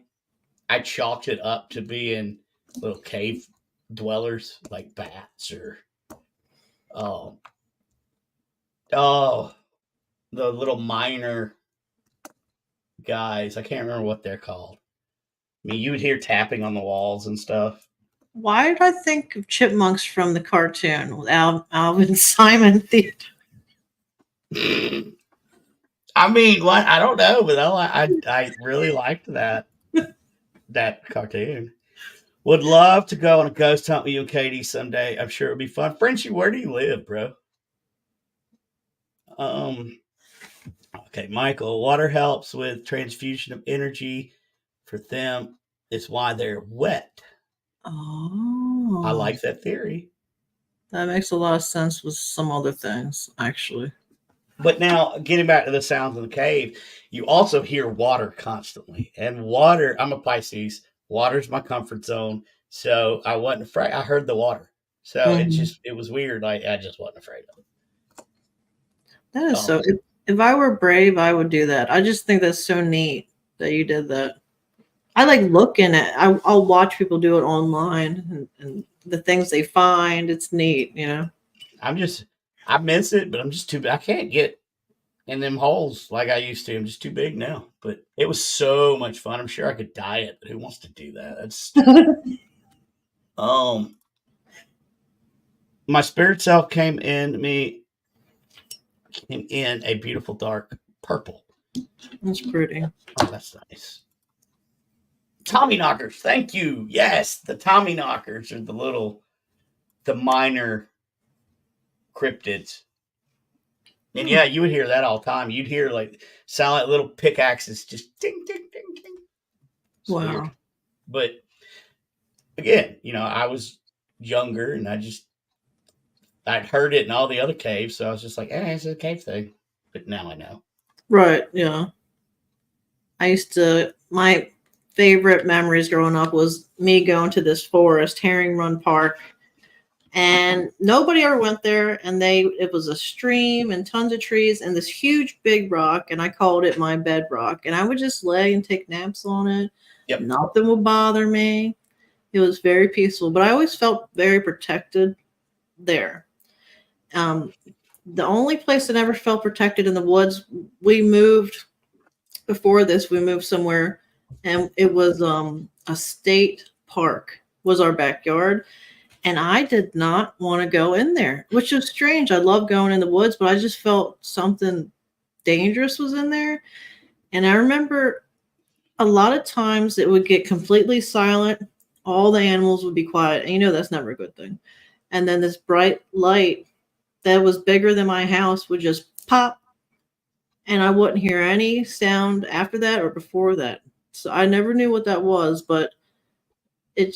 chalked it up to being little cave dwellers like bats or oh the little minor guys. I can't remember what they're called. I mean, you would hear tapping on the walls and stuff. Why did I think of chipmunks from the cartoon with Alvin Simon Theater? I mean, what? I don't know, but I really liked that cartoon. Would love to go on a ghost hunt with you and Katie someday. I'm sure it would be fun. Frenchie, where do you live, bro? Okay, Michael. Water helps with transfusion of energy for them. It's why they're wet. Oh, I like that theory. that makes a lot of sense with some other things, actually. But now, getting back to the sounds in the cave, you also hear water constantly. And water, I'm a Pisces. Water's my comfort zone. So I wasn't afraid. I heard the water. So Mhm. it was weird. I just wasn't afraid of it. That is so. If I were brave, I would do that. I just think that's so neat that you did that. I like looking at. I'll watch people do it online and the things they find. It's neat, I miss it, but I'm just too, I can't get in them holes like I used to. I'm just too big now. But it was so much fun. I'm sure I could diet, but who wants to do that? That's stupid. My spirit self came in a beautiful dark purple. That's pretty. Oh, that's nice. Tommy knockers, thank you. Yes, the Tommy knockers are the minor cryptids. And yeah, you would hear that all the time. You'd hear like sound like little pickaxes just ding, ding, ding, ding. It's Wow. weird. But again, I was younger and I'd heard it in all the other caves. So I was just like, it's a cave thing. But now I know. Right. Yeah. My favorite memories growing up was me going to this forest, Herring Run Park, and nobody ever went there. And it was a stream and tons of trees and this huge big rock, and I called it my bedrock. And I would just lay and take naps on it. Yep. Nothing would bother me. It was very peaceful, but I always felt very protected there. The only place that never felt protected in the woods, we moved somewhere, and it was a state park was our backyard, and I did not want to go in there, which is strange. I love going in the woods, but I just felt something dangerous was in there. And I remember a lot of times it would get completely silent, all the animals would be quiet, and that's never a good thing. And then this bright light that was bigger than my house would just pop, and I wouldn't hear any sound after that or before that. So I never knew what that was, but it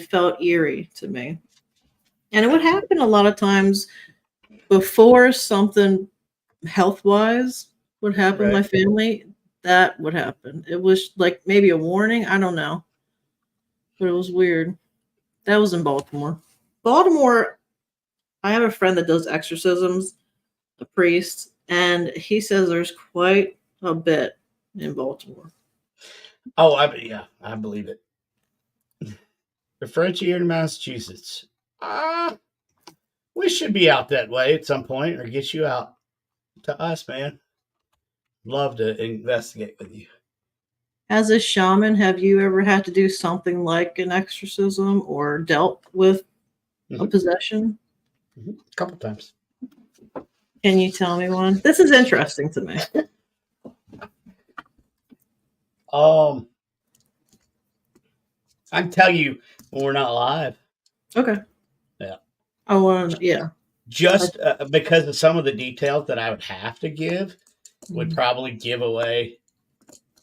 felt eerie to me. And it would happen a lot of times before something health-wise would happen. Right. My family, that would happen. It was like maybe a warning. I don't know. But it was weird. That was in Baltimore. I have a friend that does exorcisms, a priest, and he says there's quite a bit in Baltimore. Oh, I believe it. The Frenchie here in Massachusetts. We should be out that way at some point or get you out to us, man. Love to investigate with you. As a shaman, have you ever had to do something like an exorcism or dealt with a possession? A couple times. Can you tell me one? This is interesting to me. Um, I can tell you when we're not live. Okay. Yeah. I want to. Yeah. Just because of some of the details that I would have to give would Mm. probably give away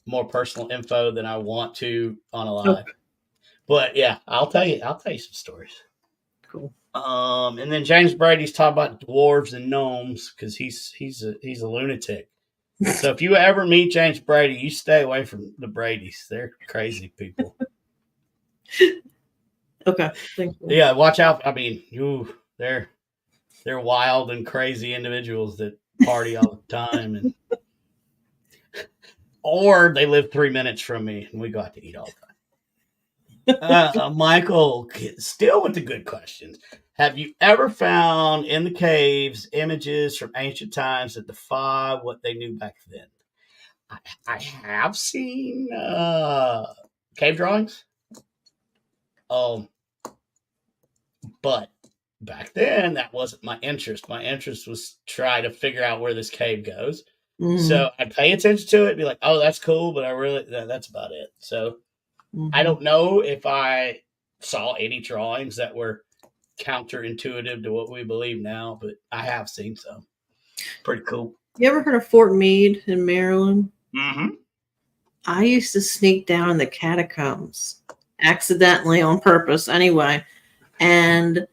more personal info than I want to on a live. Okay. But yeah, I'll tell you some stories. Cool. And then James Brady's talking about dwarves and gnomes because he's a lunatic. So if you ever meet James Brady, you stay away from the Bradys. They're crazy people. Okay. Thank you. Yeah, watch out. I mean, they're wild and crazy individuals that party all the time, and or they live 3 minutes from me and we go out to eat all the time. Michael, still with the good questions. Have you ever found in the caves images from ancient times that defy what they knew back then? I have seen cave drawings. But back then that wasn't my interest. My interest was try to figure out where this cave goes. So I'd pay attention to it and be like, oh, that's cool, but that's about it. So I don't know if I saw any drawings that were counterintuitive to what we believe now, but I have seen some. Pretty cool. You ever heard of Fort Meade in Maryland? Mm-hmm. I used to sneak down in the catacombs accidentally on purpose anyway. And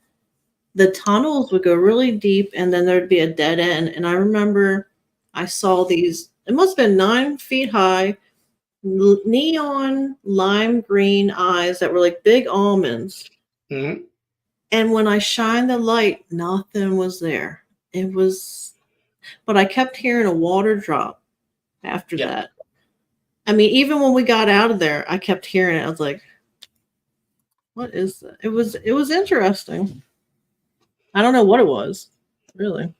the tunnels would go really deep and then there'd be a dead end. And I remember I saw these, it must have been 9 feet high, neon lime green eyes that were like big almonds. Mm-hmm. And when I shined the light, nothing was there. It was, but I kept hearing a water drop after that. I mean, even when we got out of there, I kept hearing it. I was like, what is that? It was interesting. I don't know what it was, really.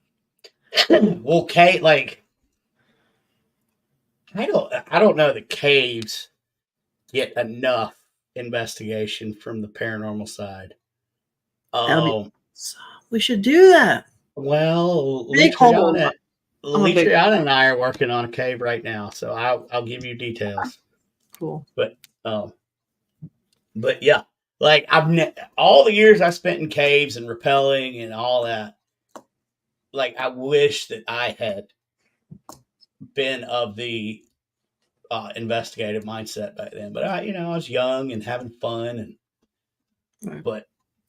Well, Kate, like, I don't know that caves get enough investigation from the paranormal side. We should do that. Well, Big hole. Triana and I are working on a cave right now, so I'll give you details. Cool. But yeah, like all the years I spent in caves and rappelling and all that, like I wish that I had been of the investigative mindset back then. But I was young and having fun, and but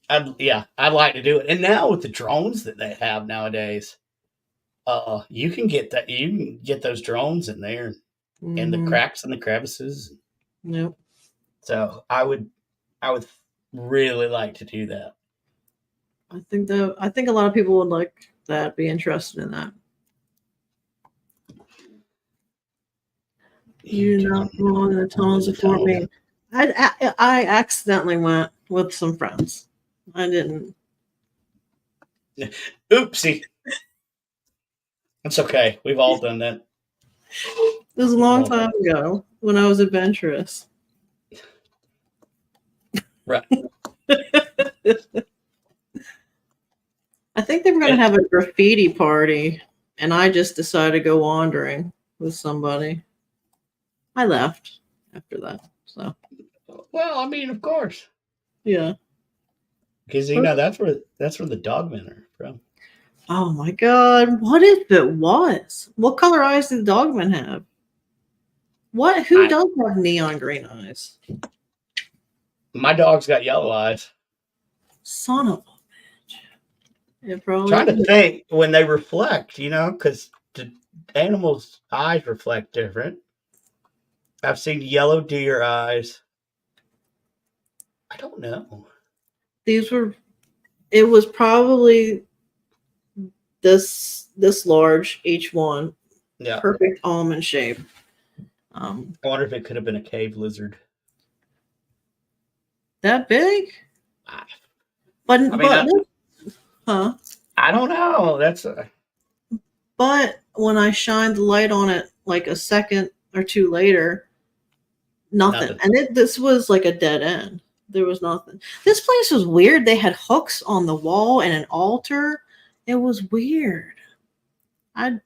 I'd like to do it. And now with the drones that they have nowadays, you can get those drones in there and the cracks and the crevices. Yep. So I would really like to do that. I think a lot of people would like that, be interested in that. You're not going in the tunnels of Fort Meade. I accidentally went with some friends. I didn't. Oopsie. That's okay. We've all done that. It was a long time ago when I was adventurous. Right. I think they were going to have a graffiti party, and I just decided to go wandering with somebody. I left after that. So. Well, I mean, of course. Yeah. Because that's where the dogmen are from. Oh my God! What if it was? What color eyes do the dogmen have? Who does have neon green eyes? My dog's got yellow eyes. Son of a bitch! It probably Trying to think when they reflect, because the animals' eyes reflect different. I've seen yellow deer eyes. I don't know. It was probably this large, each one. Yeah. Perfect almond shape. I wonder if it could have been a cave lizard. That big? Huh? I don't know. But when I shined the light on it like a second or two later, nothing. And this was like a dead end. There was nothing. This place was weird. They had hooks on the wall and an altar. It was weird. I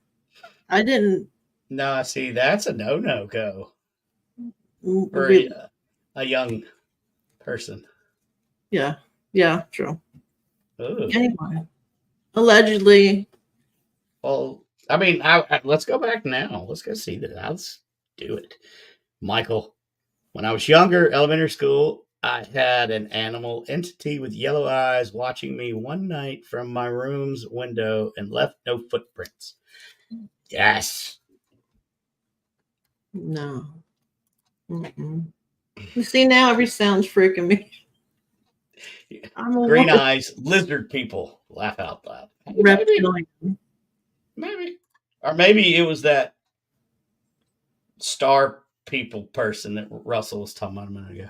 didn't. No, see, that's a no-go. or be- a young person? yeah, true. Ooh. Anyway, allegedly, Well, I mean, let's go back now. Let's go see that. Let's do it. Michael, when I was younger, elementary school, I had an animal entity with yellow eyes watching me one night from my room's window and left no footprints. Yes. no. Mm-mm. You see now, every sound's freaking me. I'm a Green eyes, lizard people. Laugh out loud. Maybe. reptilian. Maybe. Or maybe it was that star people person that Russell was talking about a minute ago.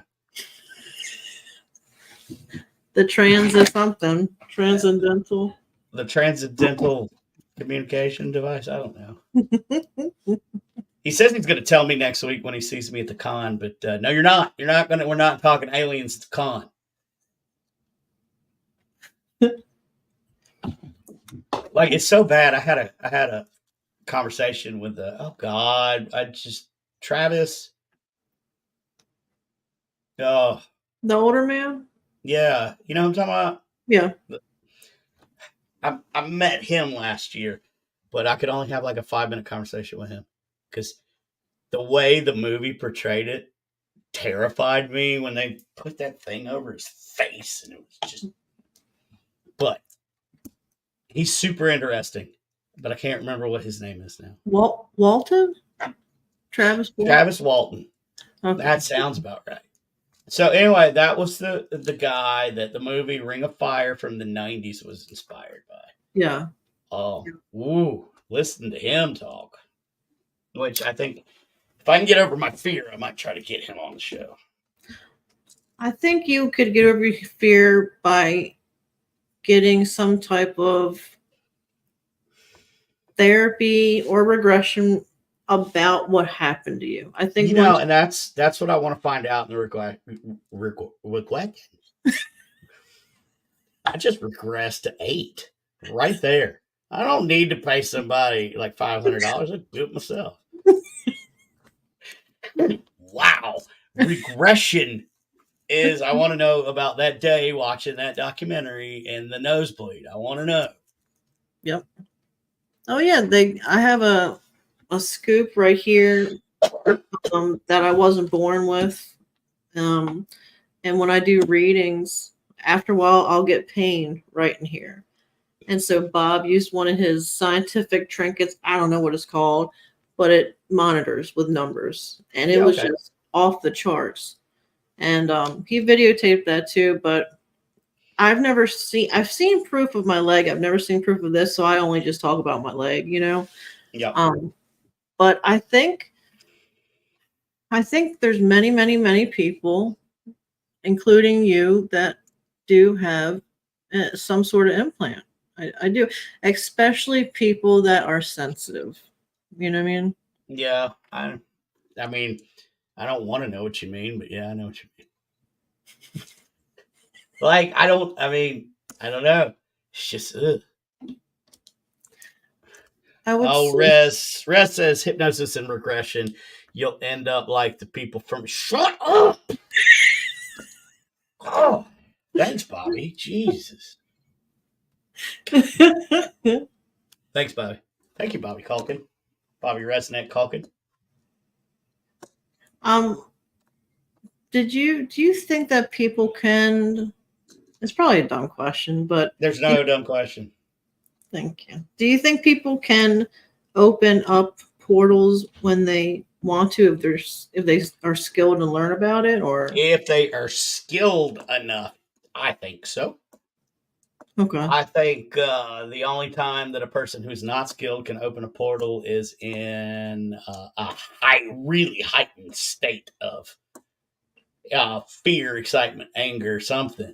The something transcendental. The transcendental communication device. I don't know. He says he's going to tell me next week when he sees me at the con, but no, you're not. You're not going to. We're not talking aliens at the con. Like, it's so bad. I had a conversation with Travis. Oh, The older man. yeah, you know what I'm talking about. Yeah. I met him last year, but I could only have like a 5-minute conversation with him because the way the movie portrayed it terrified me when they put that thing over his face, and it was just. But he's super interesting, but I can't remember what his name is now. Walton? Travis Walton? Travis Walton. Okay. That sounds about right. So anyway, that was the guy that the movie Ring of Fire from the 90s was inspired by. Yeah. Oh, ooh, listen to him talk. Which I think if I can get over my fear, I might try to get him on the show. I think you could get over your fear by getting some type of therapy or regression about what happened to you. I think and that's what I want to find out in the regret. I just regressed to 8 right there. I don't need to pay somebody like $500. I do it myself. Wow, regression is. I want to know about that day watching that documentary and the nosebleed. I want to know. Yep. Oh yeah, I have a scoop right here that I wasn't born with. And when I do readings, after a while, I'll get pain right in here. And so Bob used one of his scientific trinkets. I don't know what it's called, but it monitors with numbers. And it was just off the charts. And he videotaped that too, but I've seen proof of my leg. I've never seen proof of this, so I only just talk about my leg, Yeah. But I think there's many, many, many people, including you, that do have some sort of implant. I do, especially people that are sensitive. You know what I mean? Yeah. I mean, I don't want to know what you mean, but yeah, I know what you mean. Like, I don't know. It's just, ugh. Rez says hypnosis and regression. You'll end up like the people from. Shut up! Oh, thanks, Bobby. Jesus. Thanks, Bobby. Thank you, Bobby Culkin. Bobby Resnick Culkin. Do you think that people can? It's probably a dumb question, but there's no dumb question. Thank you. Do you think people can open up portals when they want to, if they are skilled and learn about it, or if they are skilled enough? I think so. Okay. I think the only time that a person who's not skilled can open a portal is in a really heightened state of fear, excitement, anger, something.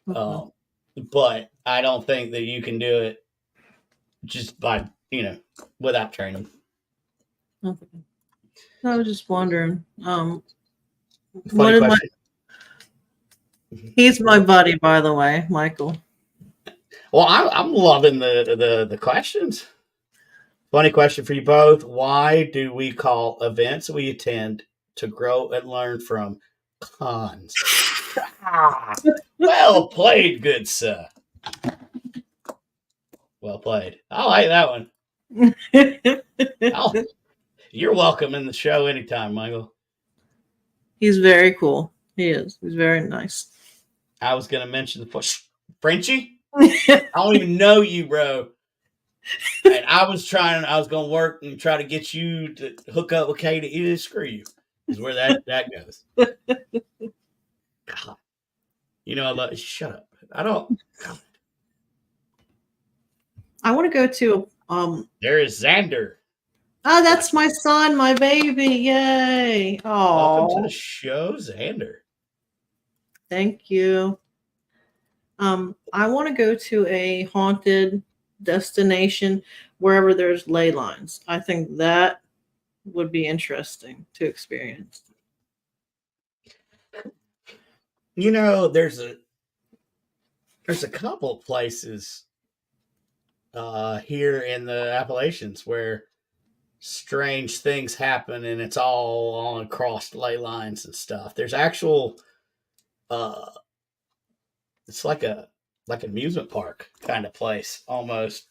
Okay. But I don't think that you can do it just by, without training. Okay. I was just wondering. Funny question. He's my buddy, by the way, Michael. Well, I'm loving the questions. Funny question for you both. Why do we call events we attend to grow and learn from cons. Well played, good sir. Well played. I like that one. You're welcome in the show anytime, Michael. He's very cool. He is. He's very nice. I was going to mention the Frenchie. I don't even know you, bro. And I was going to work and try to get you to hook up with Katie. You didn't screw you. Is where that goes. God. You know, I love. Shut up. I don't. God. I want to go to. There is Xander. Oh, that's my son, my baby. Yay. Oh. Welcome to the show, Xander. Thank you. I want to go to a haunted destination wherever there's ley lines. I think that would be interesting to experience. You know, there's a couple of places here in the Appalachians where strange things happen, and it's all on across ley lines and stuff. There's actual it's like an amusement park kind of place almost,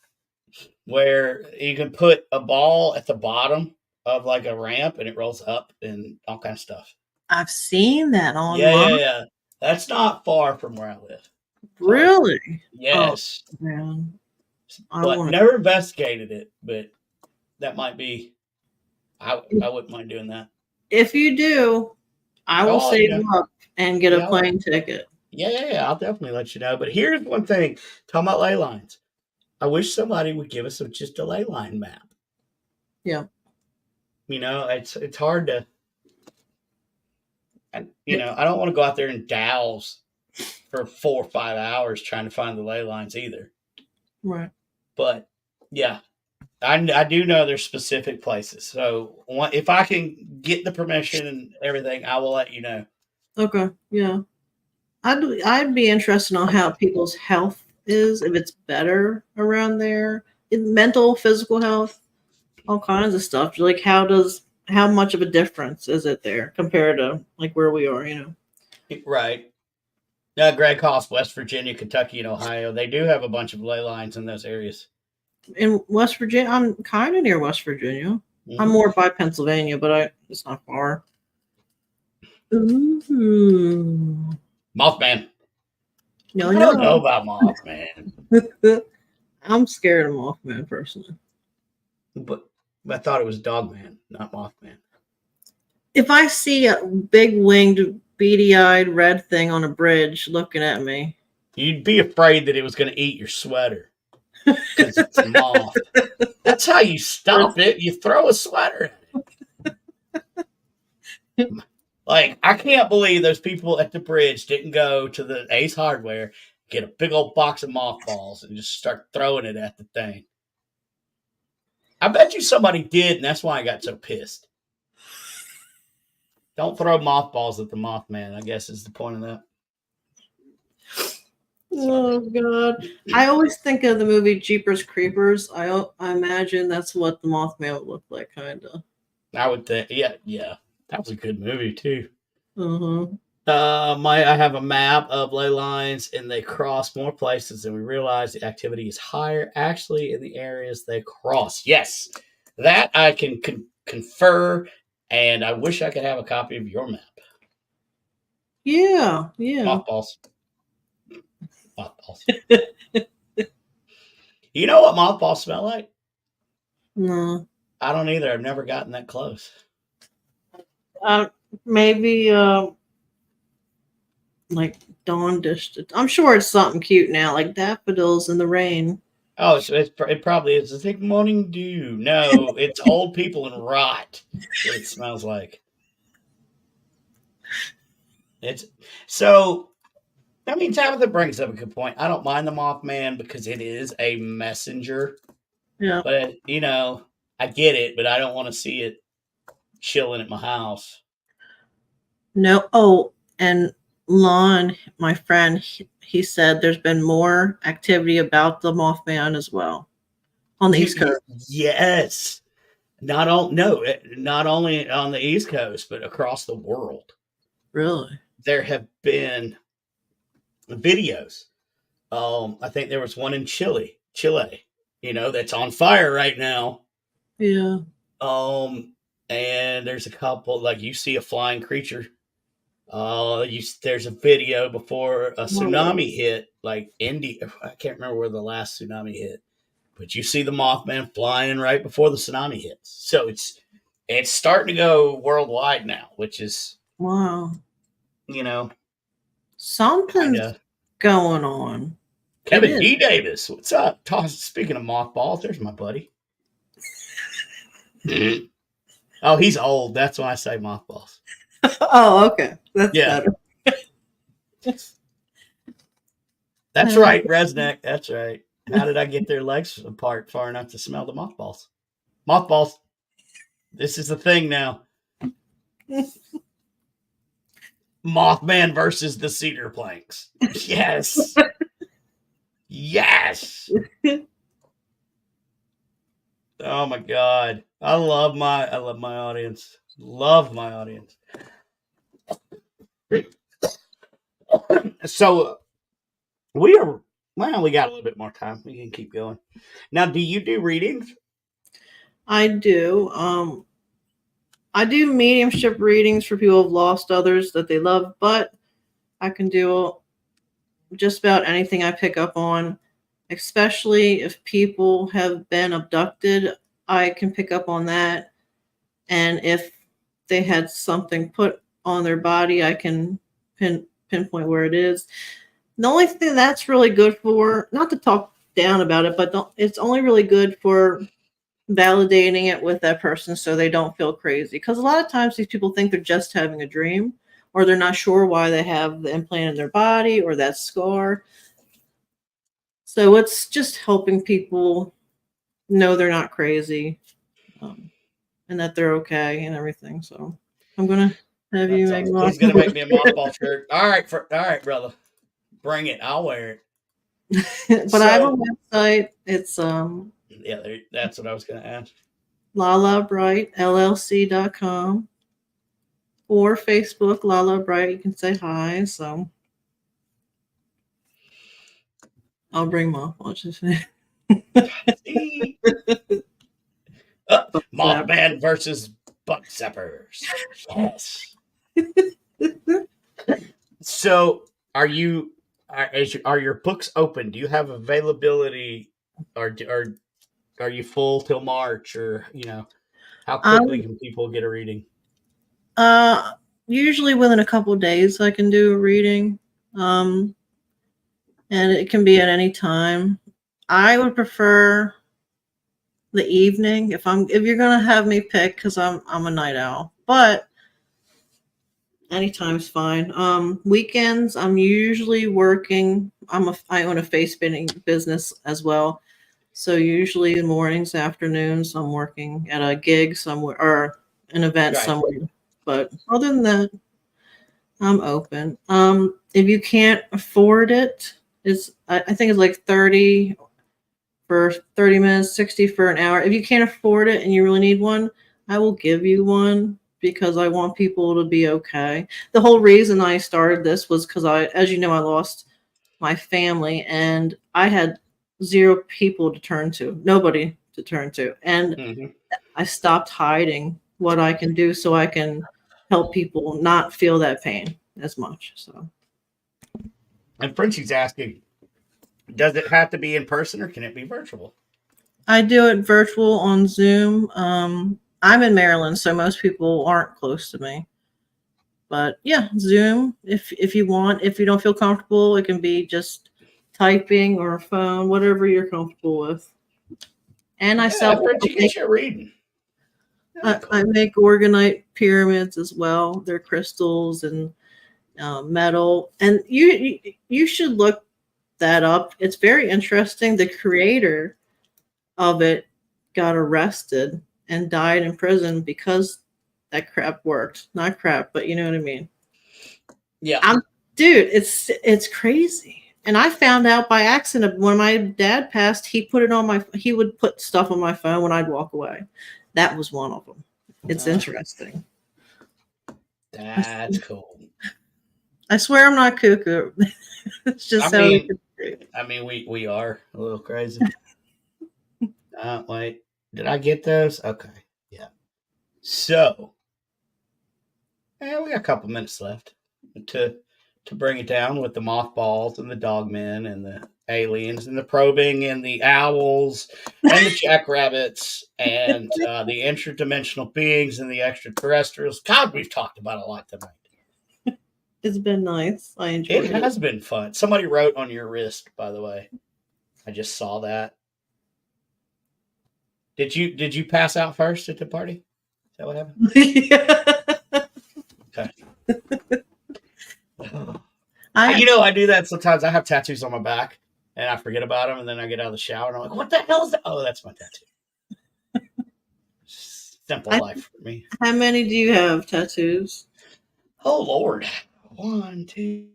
where you can put a ball at the bottom of like a ramp and it rolls up and all kind of stuff. I've seen that online. Yeah. That's not far from where I live. Really? Yes. Oh, man. But never investigated it, but that might be. I wouldn't mind doing that. If you do, I will save up and get a plane ticket. Yeah. I'll definitely let you know. But here's one thing: talking about ley lines, I wish somebody would give us just a ley line map. Yeah. You know, it's hard to. And you know, I don't want to go out there and douse for 4 or 5 hours trying to find the ley lines either. Right. But yeah, I do know there's specific places. So if I can get the permission and everything, I will let you know. Okay. Yeah. I'd be interested on how people's health is, if it's better around there, mental, physical health, all kinds of stuff. Like how much of a difference is it there compared to like where we are, you know? Right. Yeah, Greg Hoss, West Virginia, Kentucky, and Ohio. They do have a bunch of ley lines in those areas. In West Virginia, I'm kind of near West Virginia. Mm-hmm. I'm more by Pennsylvania, but it's not far. Ooh. Mothman. No, I don't know about Mothman. I'm scared of Mothman personally. But I thought it was Dogman, not Mothman. If I see a big winged, beady-eyed red thing on a bridge looking at me, you'd be afraid that it was going to eat your sweater because it's a moth. That's how you stop it. You throw a sweater at it. Like, I can't believe those people at the bridge didn't go to the Ace Hardware, get a big old box of mothballs, and just start throwing it at the thing. I bet you somebody did, and that's why I got so pissed. Don't throw mothballs at the Mothman, I guess is the point of that. Oh, God. I always think of the movie Jeepers Creepers. I imagine that's what the Mothman would look like, kind of. I would think, yeah. That was a good movie, too. Mm-hmm. I have a map of ley lines, and they cross more places than we realize. The activity is higher, actually, in the areas they cross. Yes, that I can confer, and I wish I could have a copy of your map. Yeah. Mothballs. You know what mothballs smell like? No. I don't either. I've never gotten that close. Maybe like dawn dish. I'm sure it's something cute now, like daffodils in the rain. Oh, so it probably is. It's like morning dew. No, it's old people and rot. That's what it smells like. I mean, Tabitha brings up a good point. I don't mind the Mothman because it is a messenger. Yeah. But, you know, I get it, but I don't want to see it chilling at my house. No. Oh, and Lon, my friend, he said there's been more activity about the Mothman as well on the East Coast. Yes. Not all no, not only on the East Coast, but across the world. Really? There have been videos. I think there was one in Chile, that's on fire right now. Yeah. And there's a couple, like you see a flying creature. There's a video before a Whoa. tsunami hit, like India. I can't remember where the last tsunami hit, but you see the Mothman flying right before the tsunami hits. So it's starting to go worldwide now, which is, Wow. you know, kind Something's of. going on. It Kevin is. D. Davis, what's up? Speaking of mothballs, there's my buddy. Oh, he's old. That's why I say mothballs. Oh, okay. That's Yeah, better. that's right, Resnick. That's right. How did I get their legs apart far enough to smell the mothballs? Mothballs. This is the thing now. Mothman versus the cedar planks. Yes. Yes. Oh my God. I love my audience. Love my audience. So we got a little bit more time. We can keep going. Now, do you do readings? I do. I do mediumship readings for people who've lost others that they love, but I can do just about anything I pick up on, especially if people have been abducted. I can pick up on that. And if they had something put on their body, I can pinpoint where it is. The only thing that's really good for, not to talk down about it, but it's only really good for validating it with that person so they don't feel crazy. Because a lot of times these people think they're just having a dream, or they're not sure why they have the implant in their body or that scar. So it's just helping people know they're not crazy, and that they're okay and everything. So I'm gonna have you That's make awesome. He's gonna make me a mothball shirt. All right, brother. Bring it. I'll wear it. But I have a website. It's Yeah, that's what I was gonna ask. Lala Bright LLC.com, or Facebook Lala Bright. You can say hi. So I'll bring mothballs. Mothman versus butt zappers. Yes. So, are your books open? Do you have availability, or are you full till March, or how quickly can people get a reading? Uh, Usually within a couple of days, I can do a reading. And it can be at any time. I would prefer the evening if you're gonna have me pick, because I'm a night owl, but anytime's fine. Weekends I'm usually working. I own a face painting business as well, so usually in mornings, afternoons I'm working at a gig somewhere or an event Right. somewhere. But other than that, I'm open. If you can't afford it, I think it's like 30 for 30 minutes, 60 for an hour. If you can't afford it and you really need one, I will give you one because I want people to be okay. The whole reason I started this was because as you know, I lost my family and I had zero people to turn to, nobody to turn to. And Mm-hmm. I stopped hiding what I can do so I can help people not feel that pain as much. So. And Frenchie's asking, does it have to be in person or can it be virtual? I do it virtual on Zoom. I'm in Maryland, so most people aren't close to me. But yeah, Zoom if you want. If you don't feel comfortable, it can be just typing or a phone, whatever you're comfortable with. And I sell. Frenchie, get your reading. I make organite pyramids as well. They're crystals and metal, and you should look that up. It's very interesting. The creator of it got arrested and died in prison because that crap worked. Not crap, but you know what I mean. Yeah. Dude, it's crazy. And I found out by accident when my dad passed. He would put stuff on my phone when I'd walk away. that was one of them. It's interesting. That's cool. I swear I'm not cuckoo. It's just I mean, we are a little crazy. Wait, did I get those? Okay, yeah. So, we got a couple minutes left to bring it down with the mothballs and the dogmen and the aliens and the probing and the owls and the jackrabbits and the interdimensional beings and the extraterrestrials. God, we've talked about a lot tonight. It's been nice. I enjoyed it. It has been fun. Somebody wrote on your wrist, by the way. I just saw that. Did you pass out first at the party? Is that what happened? Okay. I do that sometimes. I have tattoos on my back, and I forget about them, and then I get out of the shower, and I'm like, what the hell is that? Oh, that's my tattoo. Simple life for me. How many do you have tattoos? Oh, Lord. 1, 2,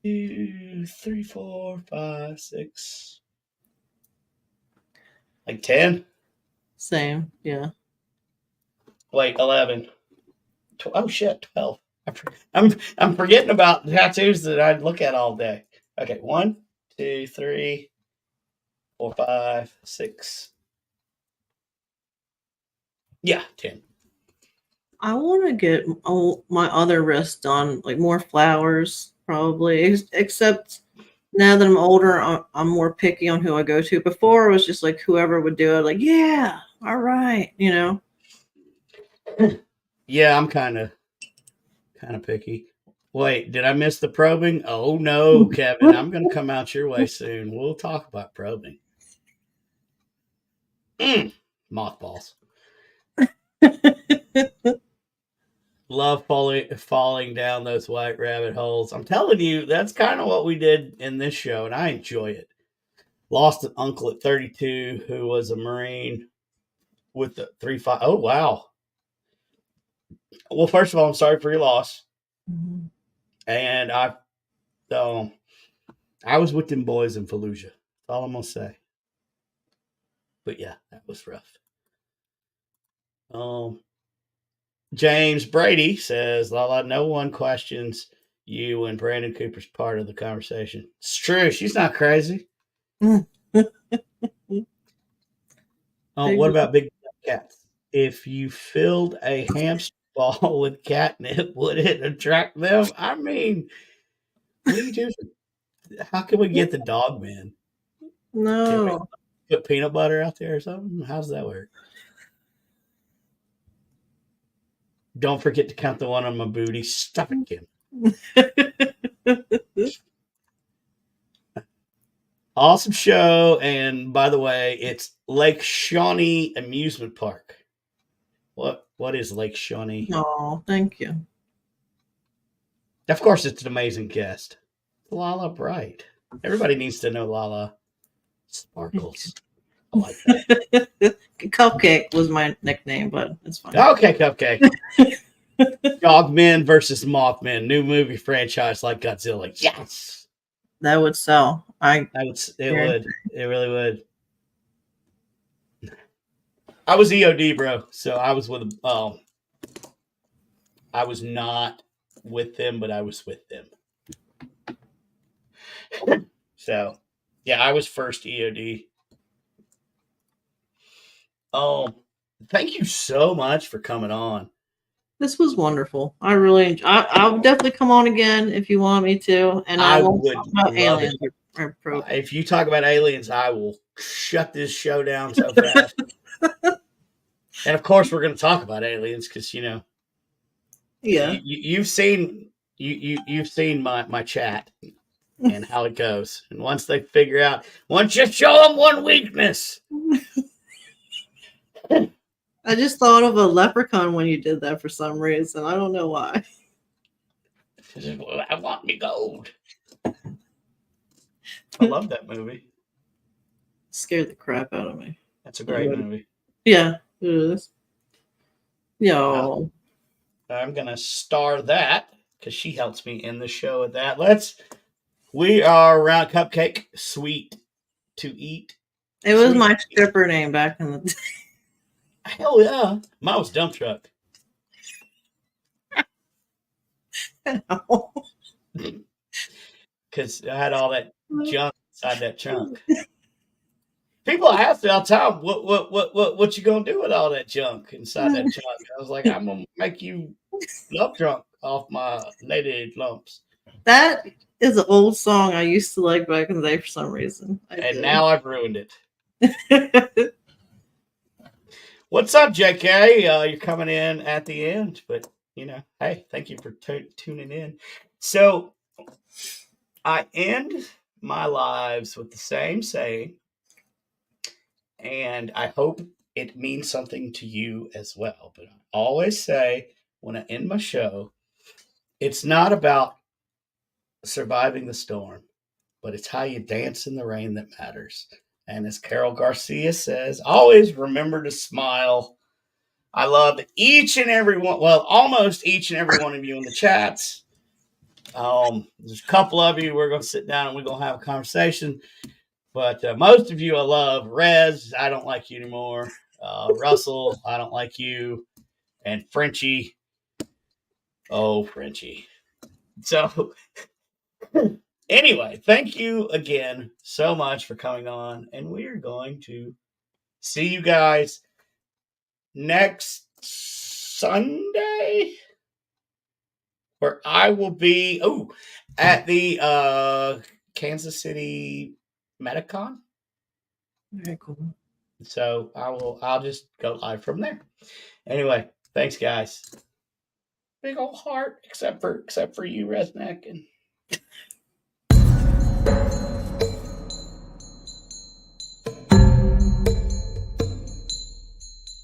3, 4, 5, 6. Like 10? Same, yeah. Wait, 11. Oh, shit, 12. I'm forgetting about tattoos that I look at all day. Okay, 1, 2, 3, 4, 5, 6. Yeah, 10. I want to get my other wrist done, like more flowers, probably. Except now that I'm older, I'm more picky on who I go to. Before, it was just like whoever would do it, like, yeah, all right, you know. Yeah, I'm kind of picky. Wait, did I miss the probing? Oh no, Kevin, I'm going to come out your way soon. We'll talk about probing. Mothballs. Love falling down those white rabbit holes. I'm telling you, that's kind of what we did in this show, and I enjoy it. Lost an uncle at 32 who was a Marine with the 3.5. Oh, wow. Well, first of all, I'm sorry for your loss. Mm-hmm. And I was with them boys in Fallujah. That's all I'm going to say. But yeah, that was rough. James Brady says, Lala, no one questions you when Brandon Cooper's part of the conversation. It's true. She's not crazy. What about big cats? If you filled a hamster ball with catnip, would it attract them? I mean, what do you do? How can we get the dog man? No. Put peanut butter out there or something? How does that work? Don't forget to count the one on my booty. Stop it, Kim. Awesome show. And by the way, it's Lake Shawnee Amusement Park. What is Lake Shawnee? Oh, thank you. Of course, it's an amazing guest. Lala Bright. Everybody needs to know Lala Sparkles. I like that. Cupcake was my nickname, but it's fine. Okay, Cupcake. Dogmen versus Mothmen. New movie franchise like Godzilla. Yes! That would sell. It would. It really would. I was EOD, bro. So I was with I was not with them, but I was with them. So, yeah, I was first EOD. Thank you so much for coming on. This was wonderful. I really I'll definitely come on again if you want me to. And I won't talk about aliens or if you talk about aliens, I will shut this show down so fast. And of course, we're going to talk about aliens because yeah, you've seen my chat and how it goes. And once they figure out, once you show them one weakness. I just thought of a leprechaun when you did that for some reason. I don't know why. I want me gold. I love that movie. Scared the crap out of me. That's a great movie. Yeah, it is. Yo. I'm going to star that because she helps me in the show with that. We are around Cupcake, sweet to eat. It was my stripper name back in the day. Hell yeah. Mine was dump truck. Because I had all that junk inside that trunk. People ask me all the time, what you gonna do with all that junk inside that trunk? I was like, I'm gonna make you love drunk off my lady lumps. That is an old song I used to like back in the day for some reason. I And did. now I've ruined it. What's up, JK? You're coming in at the end, but hey, thank you for tuning in. So I end my lives with the same saying, and I hope it means something to you as well. But I always say when I end my show, it's not about surviving the storm, but it's how you dance in the rain that matters. And as Carol Garcia says, always remember to smile. I love each and every one, well, almost each and every one of you in the chats. There's a couple of you, we're going to sit down and we're going to have a conversation. But most of you I love. Rez, I don't like you anymore. Russell, I don't like you. And Frenchie, oh, Frenchie. So anyway, thank you again so much for coming on. And we are going to see you guys next Sunday, where I will be at the Kansas City Metacon. Very cool. So I'll just go live from there. Anyway, thanks guys. Big old heart, except for you, Resnick, and